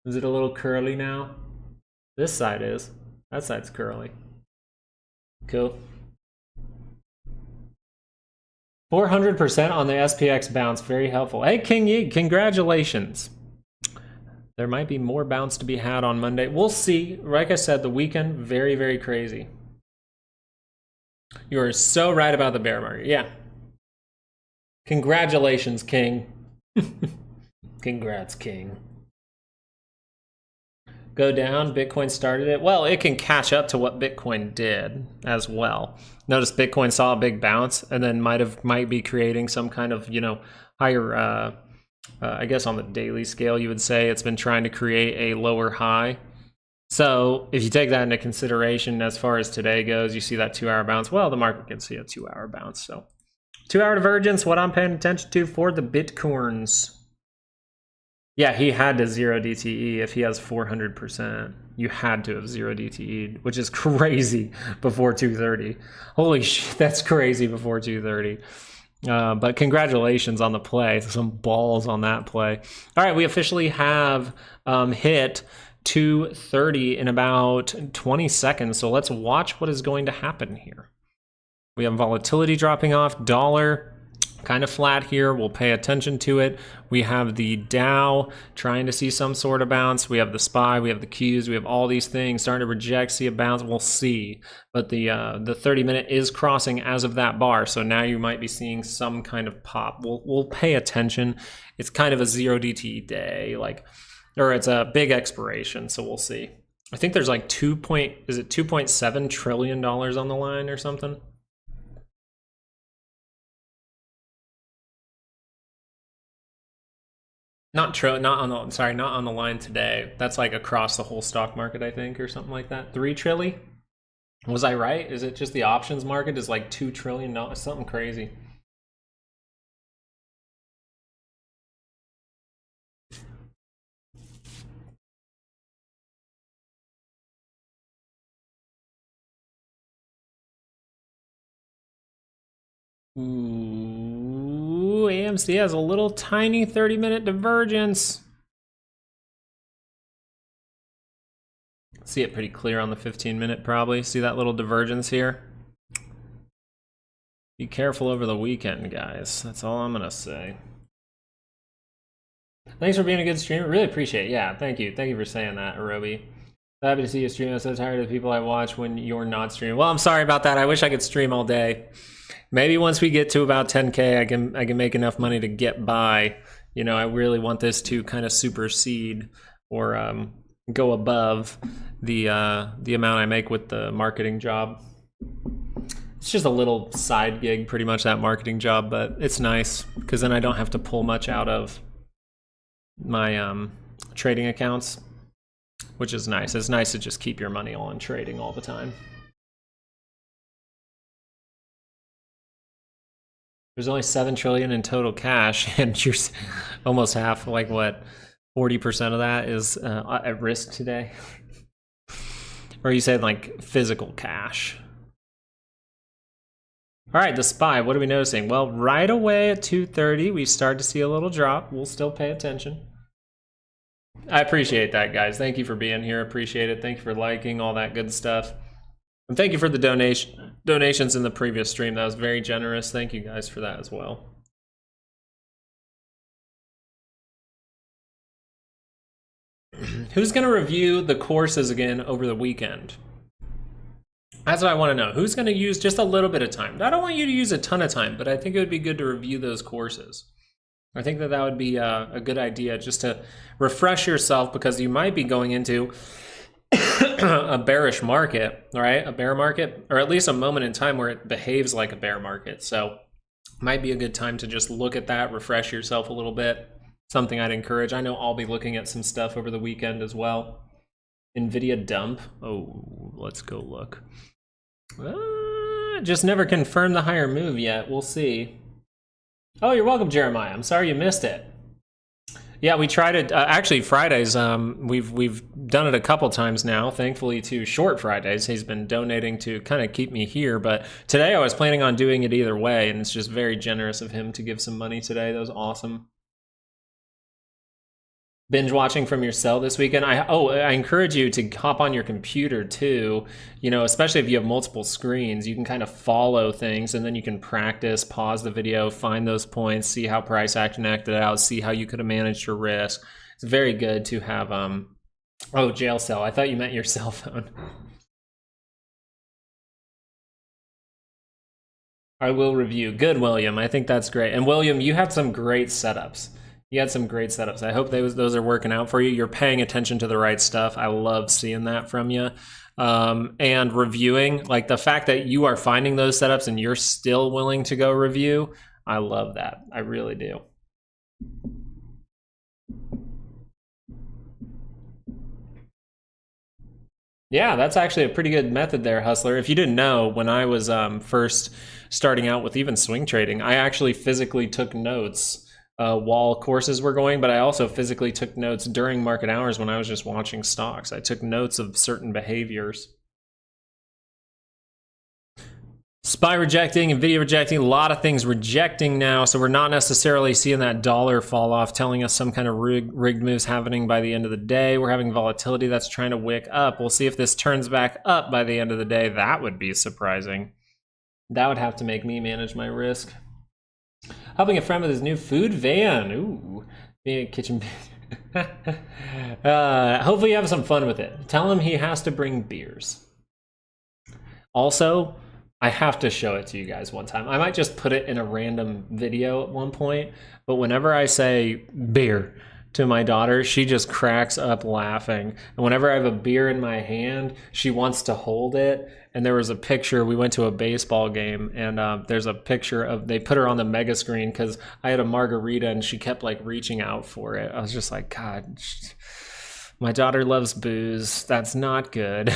Speaker 1: Is it a little curly now? This side is. That side's curly. Cool. 400% on the SPX bounce. Very helpful. Hey, King Yi, congratulations. There might be more bounce to be had on Monday. We'll see. Like I said, the weekend, very, very crazy. You are so right about the bear market. Yeah. Congratulations, King. Congrats, King. Go down, Bitcoin started it. Well, it can catch up to what Bitcoin did as well. Notice Bitcoin saw a big bounce and then might be creating some kind of, higher, I guess on the daily scale, you would say it's been trying to create a lower high. So if you take that into consideration as far as today goes, you see that 2-hour bounce. Well, the market can see a 2-hour bounce. So 2-hour divergence, what I'm paying attention to for the Bitcoins. Yeah, he had to 0 DTE if he has 400%. You had to have 0 DTE, which is crazy before 230. Holy shit, that's crazy before 230. But congratulations on the play. Some balls on that play. All right, we officially have hit 230 in about 20 seconds. So let's watch what is going to happen here. We have volatility dropping off, dollar kind of flat here. We'll pay attention to it. We have the Dow trying to see some sort of bounce. We have the SPY, we have the Qs, we have all these things starting to reject, see a bounce. We'll see. But the 30-minute is crossing as of that bar. So now you might be seeing some kind of pop. We'll pay attention. It's kind of a 0 DTE day, or it's a big expiration. So we'll see. I think there's like $2.7 trillion on the line or something. Not on the line today. That's like across the whole stock market, I think, or something like that. 3 trillion? Was I right? Is it just the options market is like $2 trillion? Something crazy. Ooh, AMC has a little tiny 30-minute divergence. See it pretty clear on the 15-minute probably. See that little divergence here? Be careful over the weekend, guys. That's all I'm gonna say. Thanks for being a good streamer. Really appreciate it. Yeah, thank you. Thank you for saying that, Arobi. Happy to see you stream. I'm so tired of the people I watch when you're not streaming. Well, I'm sorry about that. I wish I could stream all day. Maybe once we get to about 10K, I can make enough money to get by. I really want this to kind of supersede or go above the amount I make with the marketing job. It's just a little side gig, pretty much, that marketing job, but it's nice because then I don't have to pull much out of my trading accounts, which is nice. It's nice to just keep your money on trading all the time. There's only 7 trillion in total cash, and you're almost half, like what, 40% of that is at risk today? Or you said like physical cash. All right, the SPY, what are we noticing? Well, right away at 230, we start to see a little drop. We'll still pay attention. I appreciate that, guys. Thank you for being here. Appreciate it. Thank you for liking, all that good stuff. And thank you for the donations in the previous stream. That was very generous. Thank you guys for that as well. Who's going to review the courses again over the weekend? That's what I want to know. Who's going to use just a little bit of time? I don't want you to use a ton of time, but I think it would be good to review those courses. I think that would be a good idea, just to refresh yourself, because you might be going into a bearish market, all right? A bear market, or at least a moment in time where it behaves like a bear market. So it might be a good time to just look at that, refresh yourself a little bit. Something I'd encourage. I know I'll be looking at some stuff over the weekend as well. NVIDIA dump. Oh, let's go look. Just never confirmed the higher move yet. We'll see. Oh, you're welcome, Jeremiah. I'm sorry you missed it. Yeah, we tried it. Actually, Fridays, we've done it a couple times now, thankfully, to Short Fridays. He's been donating to kind of keep me here, but today I was planning on doing it either way, and it's just very generous of him to give some money today. That was awesome. Binge watching from your cell this weekend. I encourage you to hop on your computer too, especially if you have multiple screens. You can kind of follow things, and then you can practice, pause the video, find those points, see how price action acted out, see how you could have managed your risk. It's very good to have, oh, jail cell. I thought you meant your cell phone. I will review. Good, William. I think that's great. And William, you had some great setups. You had some great setups. I hope those are working out for you. You're paying attention to the right stuff. I love seeing that from you. And reviewing, like the fact that you are finding those setups and you're still willing to go review, I love that. I really do. Yeah, that's actually a pretty good method there, Hustler. If you didn't know, when I was first starting out with even swing trading, I actually physically took notes while courses were going, but I also physically took notes during market hours when I was just watching stocks. I took notes of certain behaviors. SPY rejecting, NVIDIA rejecting, a lot of things rejecting now, so we're not necessarily seeing that dollar fall off, telling us some kind of rigged moves happening by the end of the day. We're having volatility that's trying to wick up. We'll see if this turns back up by the end of the day. That would be surprising. That would have to make me manage my risk. Helping a friend with his new food van. Ooh, being a kitchen. Hopefully you have some fun with it. Tell him he has to bring beers. Also, I have to show it to you guys one time. I might just put it in a random video at one point, but whenever I say beer to my daughter, she just cracks up laughing. And whenever I have a beer in my hand, she wants to hold it. And there was a picture, we went to a baseball game, and there's a picture of, they put her on the mega screen because I had a margarita and she kept like reaching out for it. I was just like, God, my daughter loves booze. That's not good.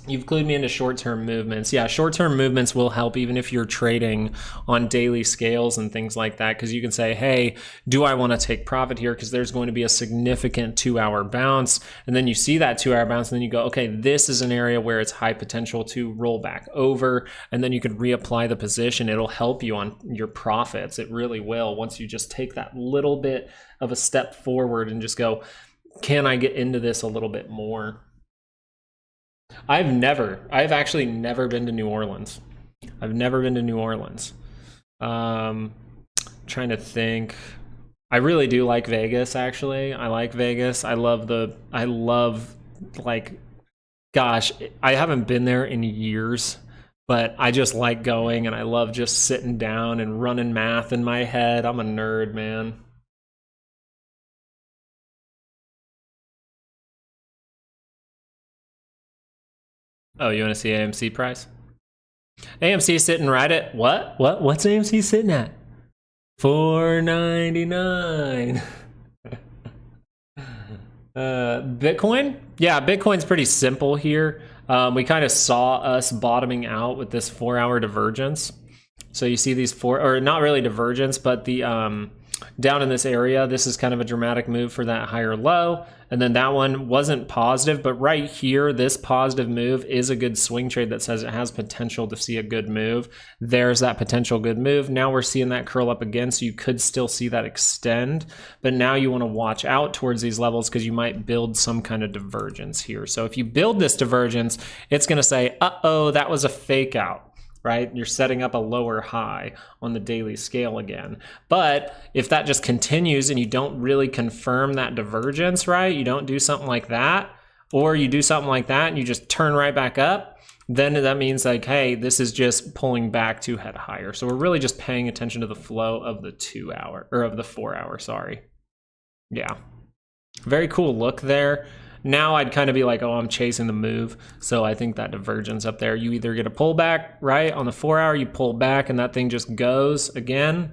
Speaker 1: You've clued me into short-term movements. Yeah, short-term movements will help even if you're trading on daily scales and things like that, because you can say, hey, do I want to take profit here? Because there's going to be a significant 2-hour bounce. And then you see that 2-hour bounce, and then you go, okay, this is an area where it's high potential to roll back over. And then you can reapply the position. It'll help you on your profits. It really will. Once you just take that little bit of a step forward and just go, can I get into this a little bit more? I've actually never been to New Orleans. I've never been to New Orleans. Trying to think. I really do like Vegas, actually. I like Vegas. I love like, gosh, I haven't been there in years, but I just like going, and I love just sitting down and running math in my head. I'm a nerd, man. Oh, you want to see AMC price? AMC sitting right at what? What's AMC sitting at? $4.99. Bitcoin? Yeah, Bitcoin's pretty simple here. We kind of saw us bottoming out with this 4-hour divergence. So you see these or not really divergence, but the down in this area, this is kind of a dramatic move for that higher low. And then that one wasn't positive, but right here, this positive move is a good swing trade that says it has potential to see a good move. There's that potential good move. Now we're seeing that curl up again, so you could still see that extend. But now you want to watch out towards these levels because you might build some kind of divergence here. So if you build this divergence, it's going to say, uh-oh, that was a fake out. Right? You're setting up a lower high on the daily scale again. But if that just continues and you don't really confirm that divergence, right? You don't do something like that, or you do something like that and you just turn right back up, then that means like, hey, this is just pulling back to head higher. So we're really just paying attention to the flow of the 2-hour, or of the 4-hour, sorry. Yeah. Very cool look there. Now I'd kind of be like, oh, I'm chasing the move. So I think that divergence up there, you either get a pullback, right? On the 4-hour, you pull back and that thing just goes again,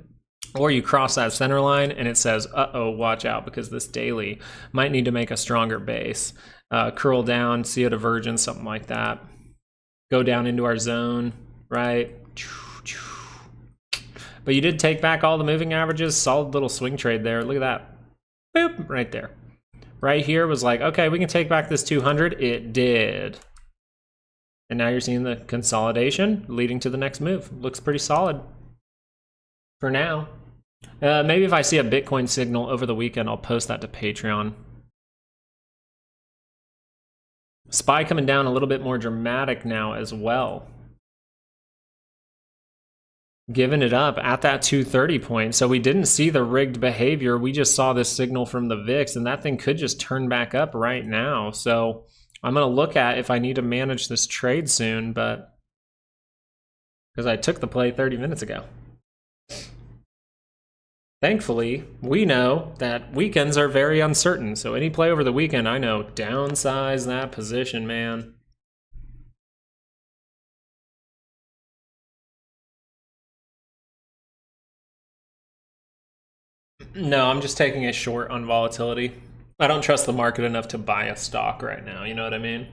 Speaker 1: or you cross that center line and it says, uh-oh, watch out, because this daily might need to make a stronger base. Curl down, see a divergence, something like that. Go down into our zone, right? But you did take back all the moving averages. Solid little swing trade there. Look at that. Boop, right there. Right here was like, okay, we can take back this 200. It did. And now you're seeing the consolidation leading to the next move. Looks pretty solid for now. Maybe if I see a Bitcoin signal over the weekend, I'll post that to Patreon. SPY coming down a little bit more dramatic now as well. giving it up at that 230 point. So we didn't see the rigged behavior. We just saw this signal from the VIX, and that thing could just turn back up right now. So I'm going to look at if I need to manage this trade soon, but because I took the play 30 minutes ago. Thankfully, we know that weekends are very uncertain. So any play over the weekend, I know, downsize that position, man. No, I'm just taking a short on volatility. I don't trust the market enough to buy a stock right now. You know what I mean?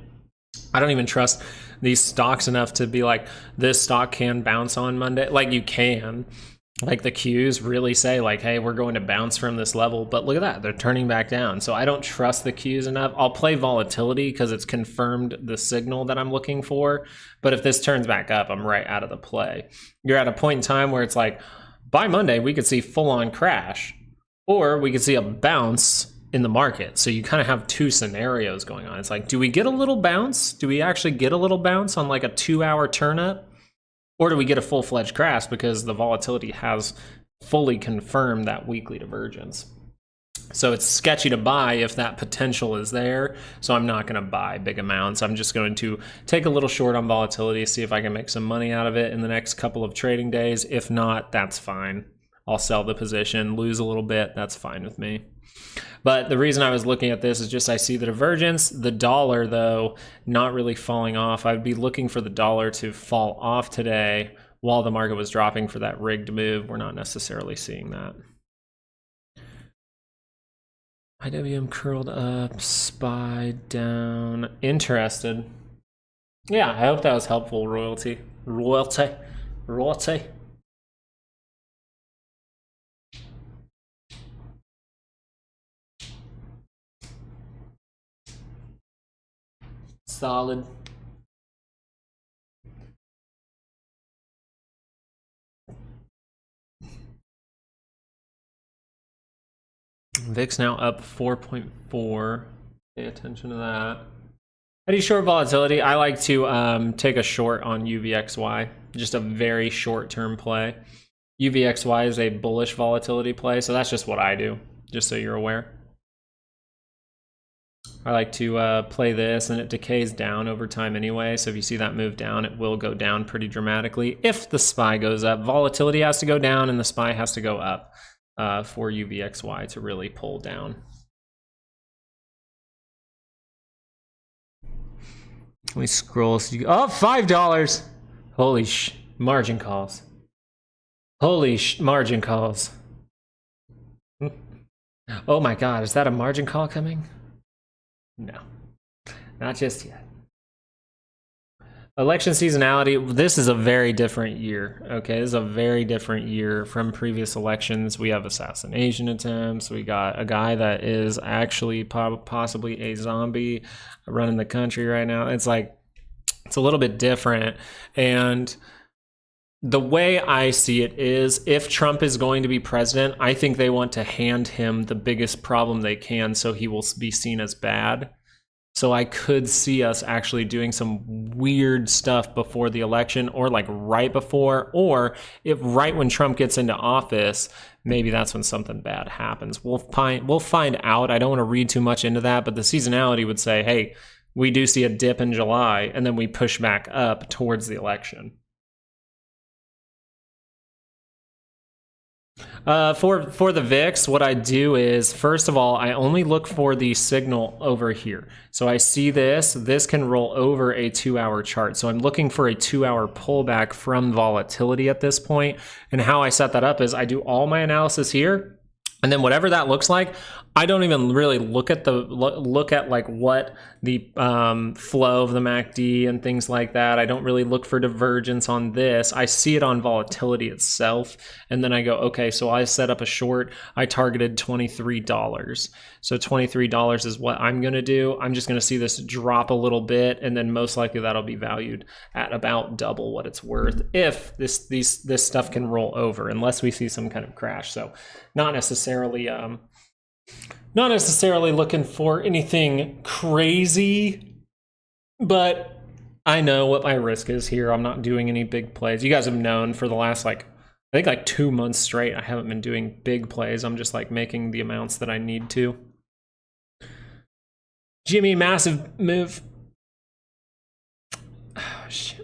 Speaker 1: I don't even trust these stocks enough to be like, this stock can bounce on Monday. Like, you can. Like, the Qs really say, like, hey, we're going to bounce from this level. But look at that. They're turning back down. So I don't trust the Qs enough. I'll play volatility because it's confirmed the signal that I'm looking for. But if this turns back up, I'm right out of the play. You're at a point in time where it's like, by Monday, we could see full-on crash. Or we could see a bounce in the market. So you kind of have two scenarios going on. It's like, do we get a little bounce? Do we actually get a little bounce on like a 2-hour turn up? Or do we get a full-fledged crash because the volatility has fully confirmed that weekly divergence? So it's sketchy to buy if that potential is there. So I'm not going to buy big amounts. I'm just going to take a little short on volatility, see if I can make some money out of it in the next couple of trading days. If not, that's fine. I'll sell the position, lose a little bit. That's fine with me. But the reason I was looking at this is just I see the divergence. The dollar, though, not really falling off. I'd be looking for the dollar to fall off today while the market was dropping for that rigged move. We're not necessarily seeing that. IWM curled up, SPY down. Interested. Yeah, I hope that was helpful, Royalty. Solid. VIX now up 4.4. Pay attention to that. How do you short volatility? I like to take a short on UVXY, just a very short-term play. UVXY is a bullish volatility play, so that's just what I do, just so you're aware. I like to play this, and it decays down over time anyway. So if you see that move down, it will go down pretty dramatically. If the SPY goes up, volatility has to go down, and the SPY has to go up for UVXY to really pull down. Let me scroll. Oh, $5. Holy margin calls. Holy margin calls. Oh my God, is that a margin call coming? No, not just yet. Election seasonality, this is a very different year, okay? This is a very different year from previous elections. We have assassination attempts. We got a guy that is actually possibly a zombie running the country right now. It's like, it's a little bit different. And the way I see it is, if Trump is going to be president, I think they want to hand him the biggest problem they can so he will be seen as bad. So I could see us actually doing some weird stuff before the election, or like right before, or if right when Trump gets into office, maybe that's when something bad happens. We'll find out. I don't want to read too much into that, but the seasonality would say, hey, we do see a dip in July, and then we push back up towards the election. For the VIX, what I do is, first of all, I only look for the signal over here. So I see this can roll over a 2-hour chart. So I'm looking for a 2-hour pullback from volatility at this point. And how I set that up is I do all my analysis here, and then whatever that looks like, I don't even really look at like what the flow of the MACD and things like that. I don't really look for divergence on this. I see it on volatility itself, and then I go, okay, so I set up a short. I targeted $23. So $23 is what I'm going to do. I'm just going to see this drop a little bit, and then most likely that'll be valued at about double what it's worth if this stuff can roll over, unless we see some kind of crash. So not necessarily looking for anything crazy, but I know what my risk is here. I'm not doing any big plays. You guys have known for the last like think like 2 months straight, I haven't been doing big plays. I'm just like making the amounts that I need to. GME, massive move.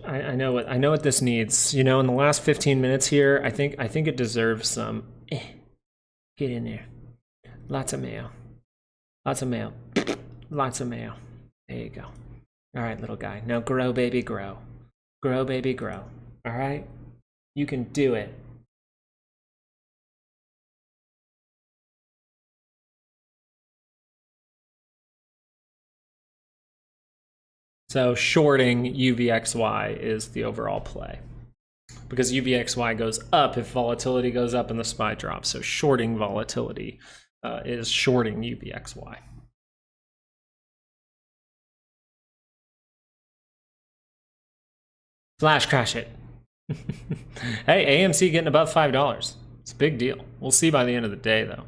Speaker 1: I know what this needs. You know, in the last 15 minutes here, I think it deserves some. Get in there. Lots of mayo. Lots of mayo. Lots of mayo. There you go. All right, little guy. Now grow, baby, grow. Grow, baby, grow. All right? You can do it. So shorting UVXY is the overall play, because UVXY goes up if volatility goes up and the SPY drops. So shorting volatility is shorting UVXY. Flash crash it. Hey, AMC getting above $5. It's a big deal. We'll see by the end of the day, though.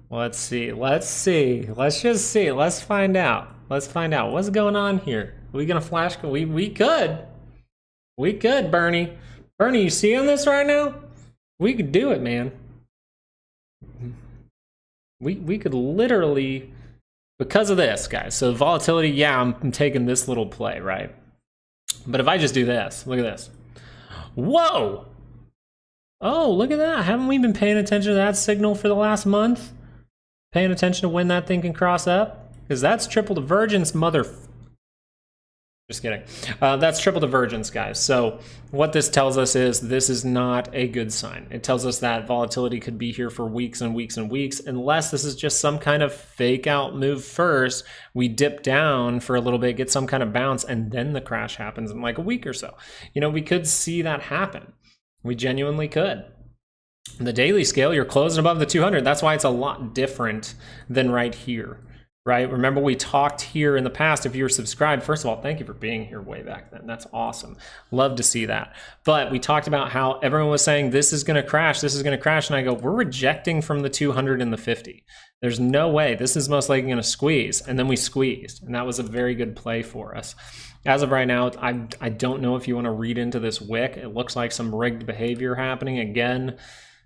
Speaker 1: Let's see. Let's see. Let's just see. Let's find out. Let's find out what's going on here. Are we gonna flash? We could. We could, Bernie. Bernie, you see on this right now? We could do it, man. We could literally, because of this, guys. So volatility, yeah, I'm taking this little play, right? But if I just do this, look at this. Whoa! Oh, look at that. Haven't we been paying attention to that signal for the last month? Paying attention to when that thing can cross up? Because that's triple divergence, just kidding. That's triple divergence, guys. So what this tells us is this is not a good sign. It tells us that volatility could be here for weeks and weeks and weeks, unless this is just some kind of fake out move first. We dip down for a little bit, get some kind of bounce, and then the crash happens in like a week or so. You know, we could see that happen. We genuinely could. The daily scale, you're closing above the 200. That's why it's a lot different than right here. Right? Remember, we talked here in the past. If you're subscribed, first of all, thank you for being here way back then. That's awesome. Love to see that. But we talked about how everyone was saying this is going to crash, this is going to crash. And I go, we're rejecting from the 200 and the 50. There's no way. This is most likely going to squeeze. And then we squeezed. And that was a very good play for us. As of right now, I don't know if you want to read into this wick. It looks like some rigged behavior happening again.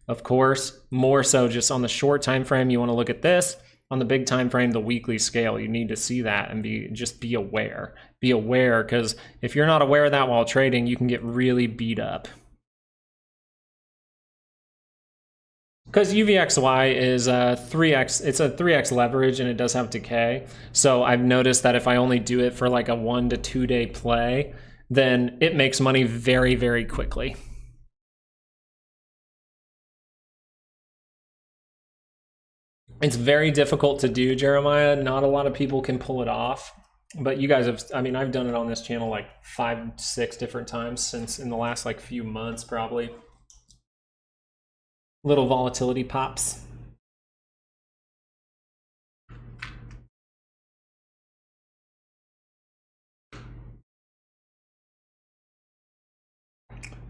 Speaker 1: Of course, more so just on the short time frame, you want to look at this. On the big time frame, the weekly scale, you need to see that and be aware. Be aware, because if you're not aware of that while trading, you can get really beat up. Because UVXY is a 3x, it's a 3x leverage, and it does have decay. So I've noticed that if I only do it for like a 1 to 2 day play, then it makes money very, very quickly. It's very difficult to do, Jeremiah. Not a lot of people can pull it off. But you guys have, I mean, I've done it on this channel like 5, 6 different times since in the last like few months, probably. Little volatility pops.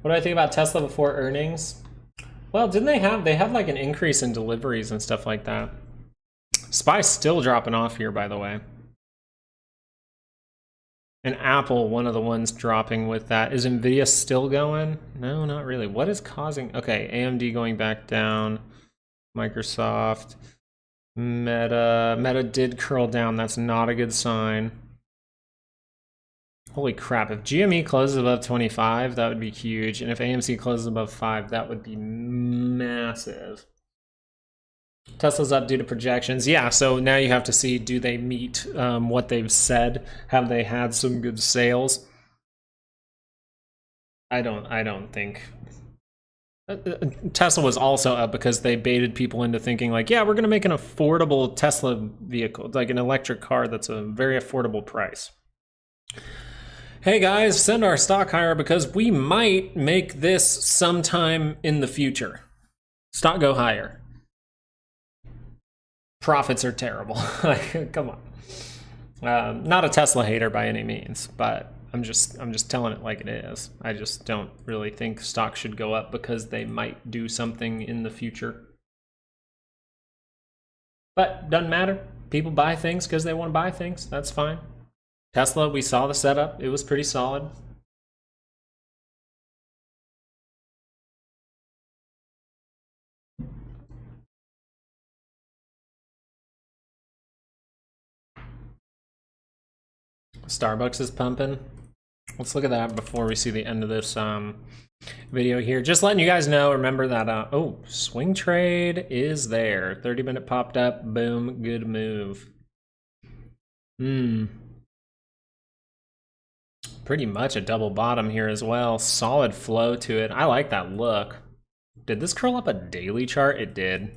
Speaker 1: What do I think about Tesla before earnings? Well, didn't they had like an increase in deliveries and stuff like that. SPY's still dropping off here, by the way. And Apple, one of the ones dropping with that. Is Nvidia still going? No, not really. What is causing? Okay, AMD going back down. Microsoft. Meta did curl down. That's not a good sign. Holy crap, if GME closes above 25, that would be huge. And if AMC closes above 5, that would be massive. Tesla's up due to projections. Yeah, so now you have to see, do they meet what they've said? Have they had some good sales? I don't think. Tesla was also up because they baited people into thinking like, yeah, we're going to make an affordable Tesla vehicle, like an electric car that's a very affordable price. Hey guys, send our stock higher because we might make this sometime in the future. Stock go higher. Profits are terrible. Like, come on. Not a Tesla hater by any means, but I'm just telling it like it is. I just don't really think stock should go up because they might do something in the future. But doesn't matter. People buy things because they want to buy things. That's fine. Tesla, we saw the setup. It was pretty solid. Starbucks is pumping. Let's look at that before we see the end of this video here. Just letting you guys know, remember that, oh, swing trade is there. 30-minute popped up, boom, good move. Pretty much a double bottom here as well. Solid flow to it. I like that look. Did this curl up a daily chart? It did.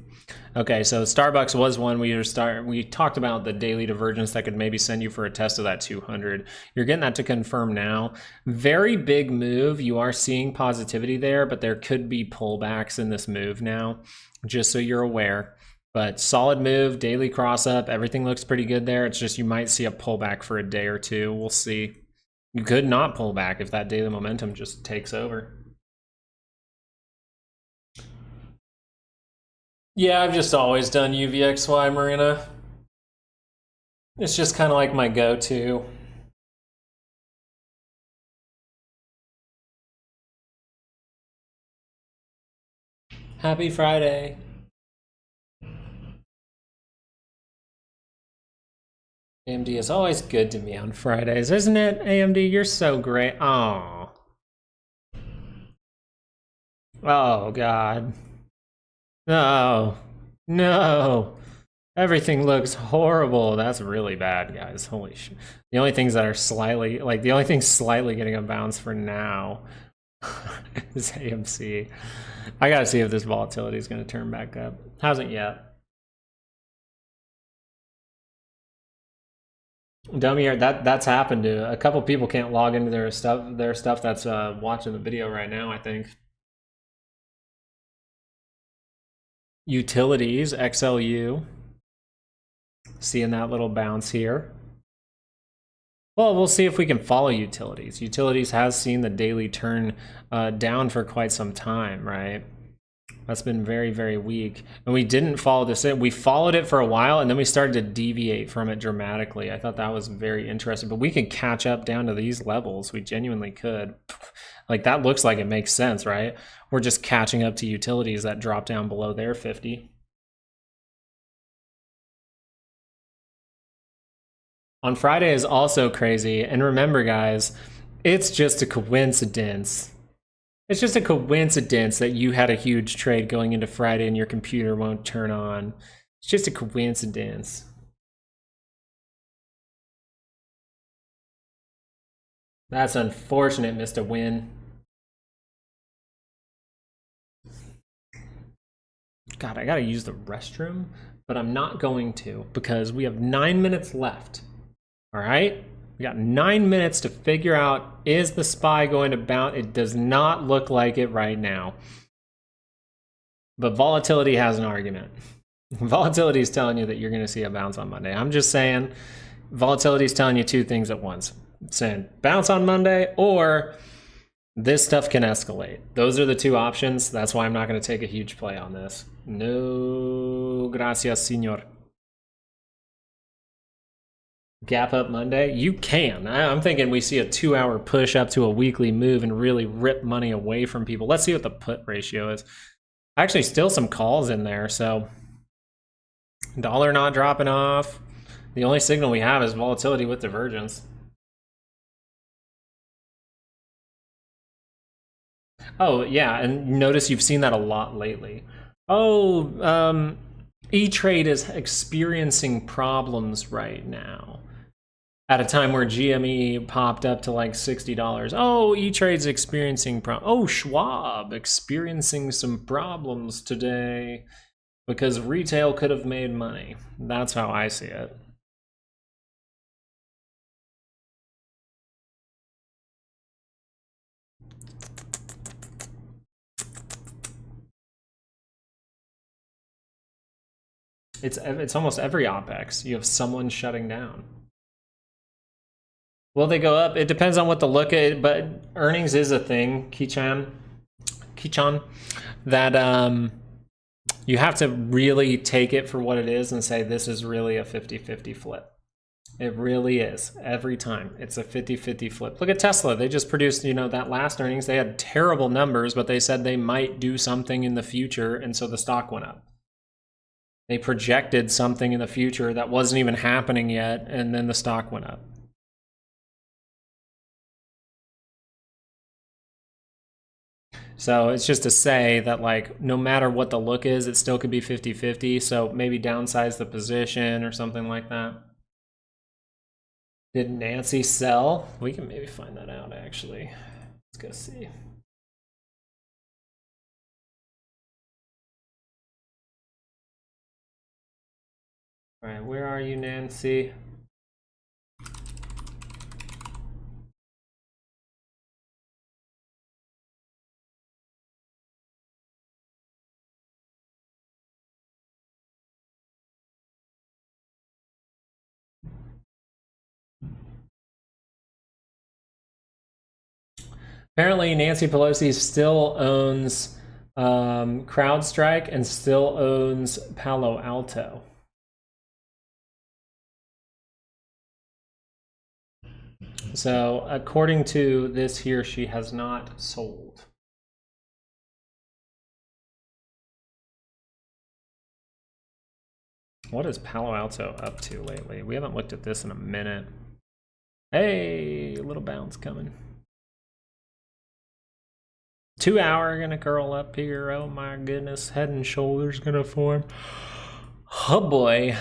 Speaker 1: Okay, so Starbucks was one we talked about the daily divergence that could maybe send you for a test of that 200. You're getting that to confirm now. Very big move. You are seeing positivity there, but there could be pullbacks in this move now, just so you're aware. But solid move, daily cross up, everything looks pretty good there. It's just you might see a pullback for a day or two. We'll see. You could not pull back if that daily momentum just takes over. Yeah, I've just always done UVXY, Marina. It's just kind of like my go-to. Happy Friday. AMD is always good to me on Fridays, isn't it? AMD, you're so great. Oh. Oh, God. No. No. Everything looks horrible. That's really bad, guys. Holy shit. The only things that are slightly, like, the only thing slightly getting a bounce for now is AMC. I gotta see if this volatility is gonna turn back up. Hasn't yet. Dummy, that's happened to a couple people. Can't log into their stuff that's watching the video right now, I think. Utilities, XLU. Seeing that little bounce here. Well, we'll see if we can follow utilities. Utilities has seen the daily turn down for quite some time, right? That's been very, very weak. And we didn't follow this in. We followed it for a while, and then we started to deviate from it dramatically. I thought that was very interesting. But we could catch up down to these levels. We genuinely could. Like, that looks like it makes sense, right? We're just catching up to utilities that drop down below their 50. On Friday is also crazy. And remember, guys, it's just a coincidence. It's just a coincidence that you had a huge trade going into Friday and your computer won't turn on. It's just a coincidence. That's unfortunate, Mr. Win. God, I gotta use the restroom, but I'm not going to because we have 9 minutes left. All right? We got 9 minutes to figure out, is the SPY going to bounce? It does not look like it right now. But volatility has an argument. Volatility is telling you that you're going to see a bounce on Monday. I'm just saying volatility is telling you two things at once. It's saying bounce on Monday or this stuff can escalate. Those are the two options. That's why I'm not going to take a huge play on this. No, gracias, señor. Gap up Monday? You can. I'm thinking we see a 2-hour push up to a weekly move and really rip money away from people. Let's see what the put ratio is. Actually, still some calls in there, so dollar not dropping off. The only signal we have is volatility with divergence. Oh, yeah, and notice you've seen that a lot lately. Oh, E-Trade is experiencing problems right now. At a time where GME popped up to like $60. Oh, E-Trade's experiencing oh, Schwab experiencing some problems today because retail could have made money. That's how I see it. It's almost every OPEX. You have someone shutting down. Will they go up? It depends on what the look at, but earnings is a thing, Kichan, that you have to really take it for what it is and say this is really a 50-50 flip. It really is. Every time. It's a 50-50 flip. Look at Tesla. They just produced, you know, that last earnings. They had terrible numbers, but they said they might do something in the future, and so the stock went up. They projected something in the future that wasn't even happening yet, and then the stock went up. So it's just to say that, like, no matter what the look is, it still could be 50-50. So maybe downsize the position or something like that. Did Nancy sell? We can maybe find that out, actually. Let's go see. All right, where are you, Nancy? Apparently, Nancy Pelosi still owns CrowdStrike and still owns Palo Alto. So according to this here, she has not sold. What is Palo Alto up to lately? We haven't looked at this in a minute. Hey, a little bounce coming. 2 hour gonna curl up here. Oh my goodness, head and shoulders gonna form. Oh boy.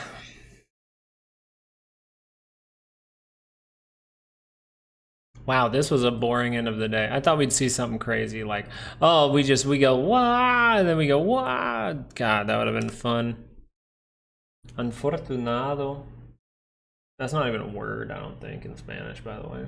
Speaker 1: Wow, this was a boring end of the day. I thought we'd see something crazy like, oh, we go, wah, and then we go, wah. God, that would have been fun. Unfortunado. That's not even a word, I don't think, in Spanish, by the way.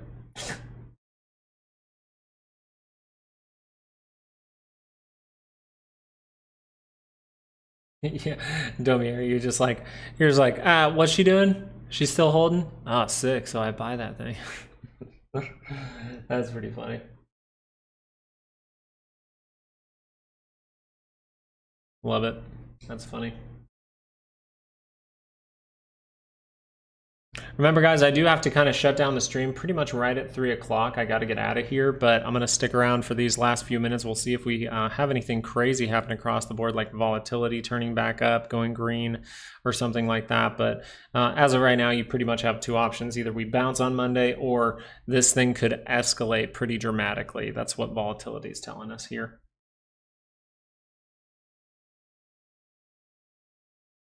Speaker 1: Yeah, Domir, you're just like, what's she doing? She's still holding? Oh, sick, so I buy that thing. That's pretty funny. Love it. That's funny. Remember, guys, I do have to kind of shut down the stream pretty much right at 3 o'clock. I got to get out of here, but I'm going to stick around for these last few minutes. We'll see if we have anything crazy happen across the board, like volatility turning back up, going green, or something like that. But as of right now, you pretty much have two options. Either we bounce on Monday, or this thing could escalate pretty dramatically. That's what volatility is telling us here.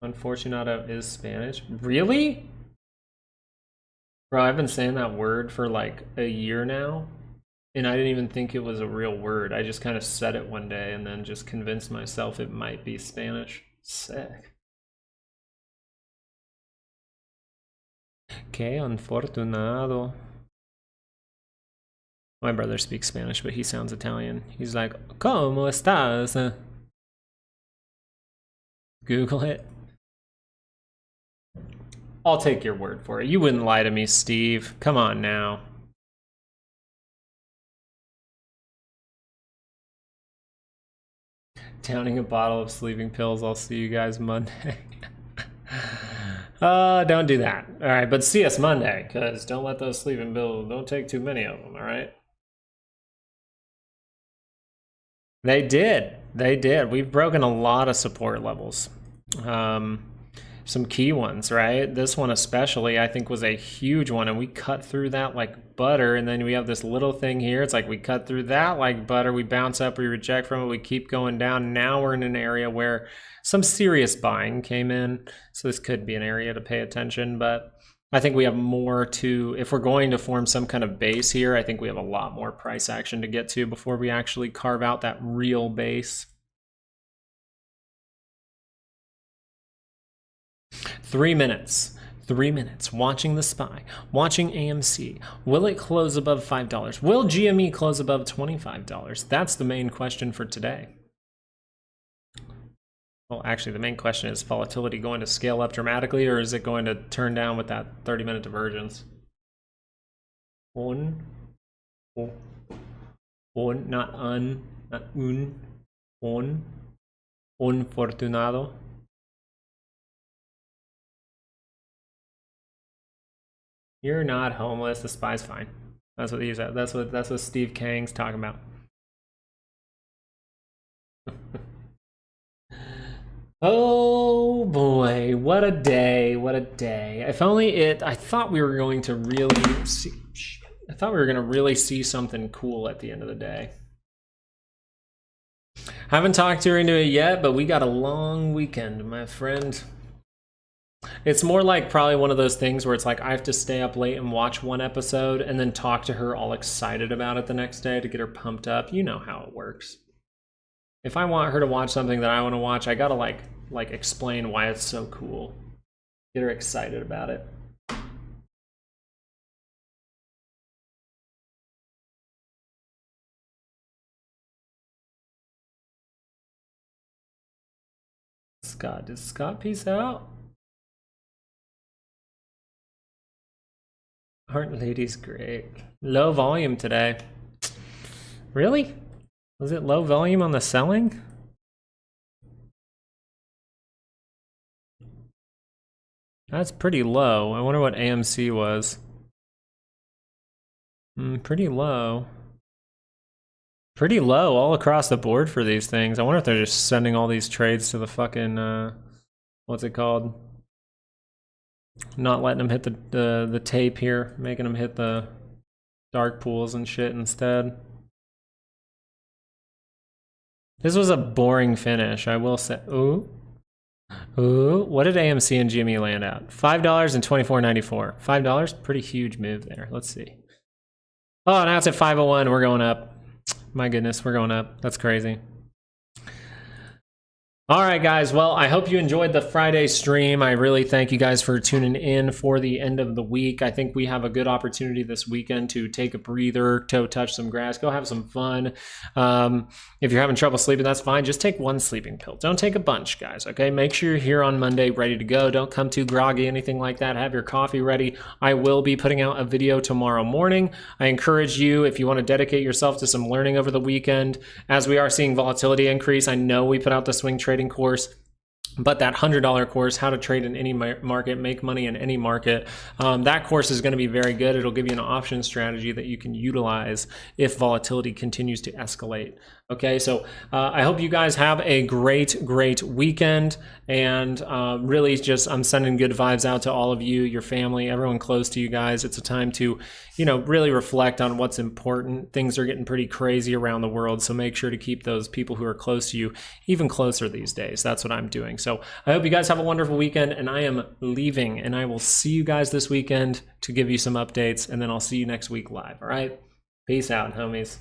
Speaker 1: Unfortunado is Spanish. Really? Bro, I've been saying that word for like a year now, and I didn't even think it was a real word. I just kind of said it one day and then just convinced myself it might be Spanish. Sick. Que unfortunado. My brother speaks Spanish, but he sounds Italian. He's like, ¿Cómo estás? Google it. I'll take your word for it. You wouldn't lie to me, Steve. Come on now. Downing a bottle of sleeping pills. I'll see you guys Monday. Don't do that. All right, but see us Monday, because don't let those sleeping pills, don't take too many of them, all right? They did. They did. We've broken a lot of support levels. Some key ones, right? This one especially, I think, was a huge one, and we cut through that like butter. And then we have this little thing here. It's like we cut through that like butter. We bounce up, we reject from it, we keep going down. Now we're in an area where some serious buying came in. So this could be an area to pay attention, but I think we have more to, if we're going to form some kind of base here, I think we have a lot more price action to get to before we actually carve out that real base. 3 minutes. 3 minutes. Watching the SPY. Watching AMC. Will it close above $5? Will GME close above $25? That's the main question for today. Well, actually, the main question is volatility going to scale up dramatically, or is it going to turn down with that 30-minute divergence? Not unfortunado. You're not homeless. The SPY's fine. That's what he's at. That's what Steve Kang's talking about. Oh boy, what a day! What a day! If only I thought we were going to really see. I thought we were going to really see something cool at the end of the day. Haven't talked to her into it yet, but we got a long weekend, my friend. It's more like probably one of those things where it's like I have to stay up late and watch one episode and then talk to her all excited about it the next day to get her pumped up. You know how it works. If I want her to watch something that I want to watch, I gotta like explain why it's so cool. Get her excited about it. Scott, did Scott peace out? Aren't ladies great? Low volume today. Really? Was it low volume on the selling? That's pretty low. I wonder what AMC was. Pretty low. Pretty low all across the board for these things. I wonder if they're just sending all these trades to the fucking, what's it called? Not letting them hit the tape here, making them hit the dark pools and shit instead. This was a boring finish, I will say. Ooh. What did AMC and GME land at? $5 and $24.94. $5? Pretty huge move there. Let's see. Oh, now it's at 501. We're going up. My goodness, we're going up. That's crazy. All right, guys. Well, I hope you enjoyed the Friday stream. I really thank you guys for tuning in for the end of the week. I think we have a good opportunity this weekend to take a breather, to touch some grass, go have some fun. If you're having trouble sleeping, that's fine. Just take one sleeping pill. Don't take a bunch, guys, okay? Make sure you're here on Monday ready to go. Don't come too groggy, anything like that. Have your coffee ready. I will be putting out a video tomorrow morning. I encourage you, if you want to dedicate yourself to some learning over the weekend, as we are seeing volatility increase. I know we put out the swing trading course, but that $100 course, how to trade in any market, make money in any market, that course is going to be very good. It'll give you an option strategy that you can utilize if volatility continues to escalate. Okay, so I hope you guys have a great weekend, and really just I'm sending good vibes out to all of you, your family, everyone close to you guys. It's a time to, really reflect on what's important. Things are getting pretty crazy around the world, so make sure to keep those people who are close to you even closer these days. That's what I'm doing. So I hope you guys have a wonderful weekend, and I am leaving, and I will see you guys this weekend to give you some updates, and then I'll see you next week live. All right, peace out, homies.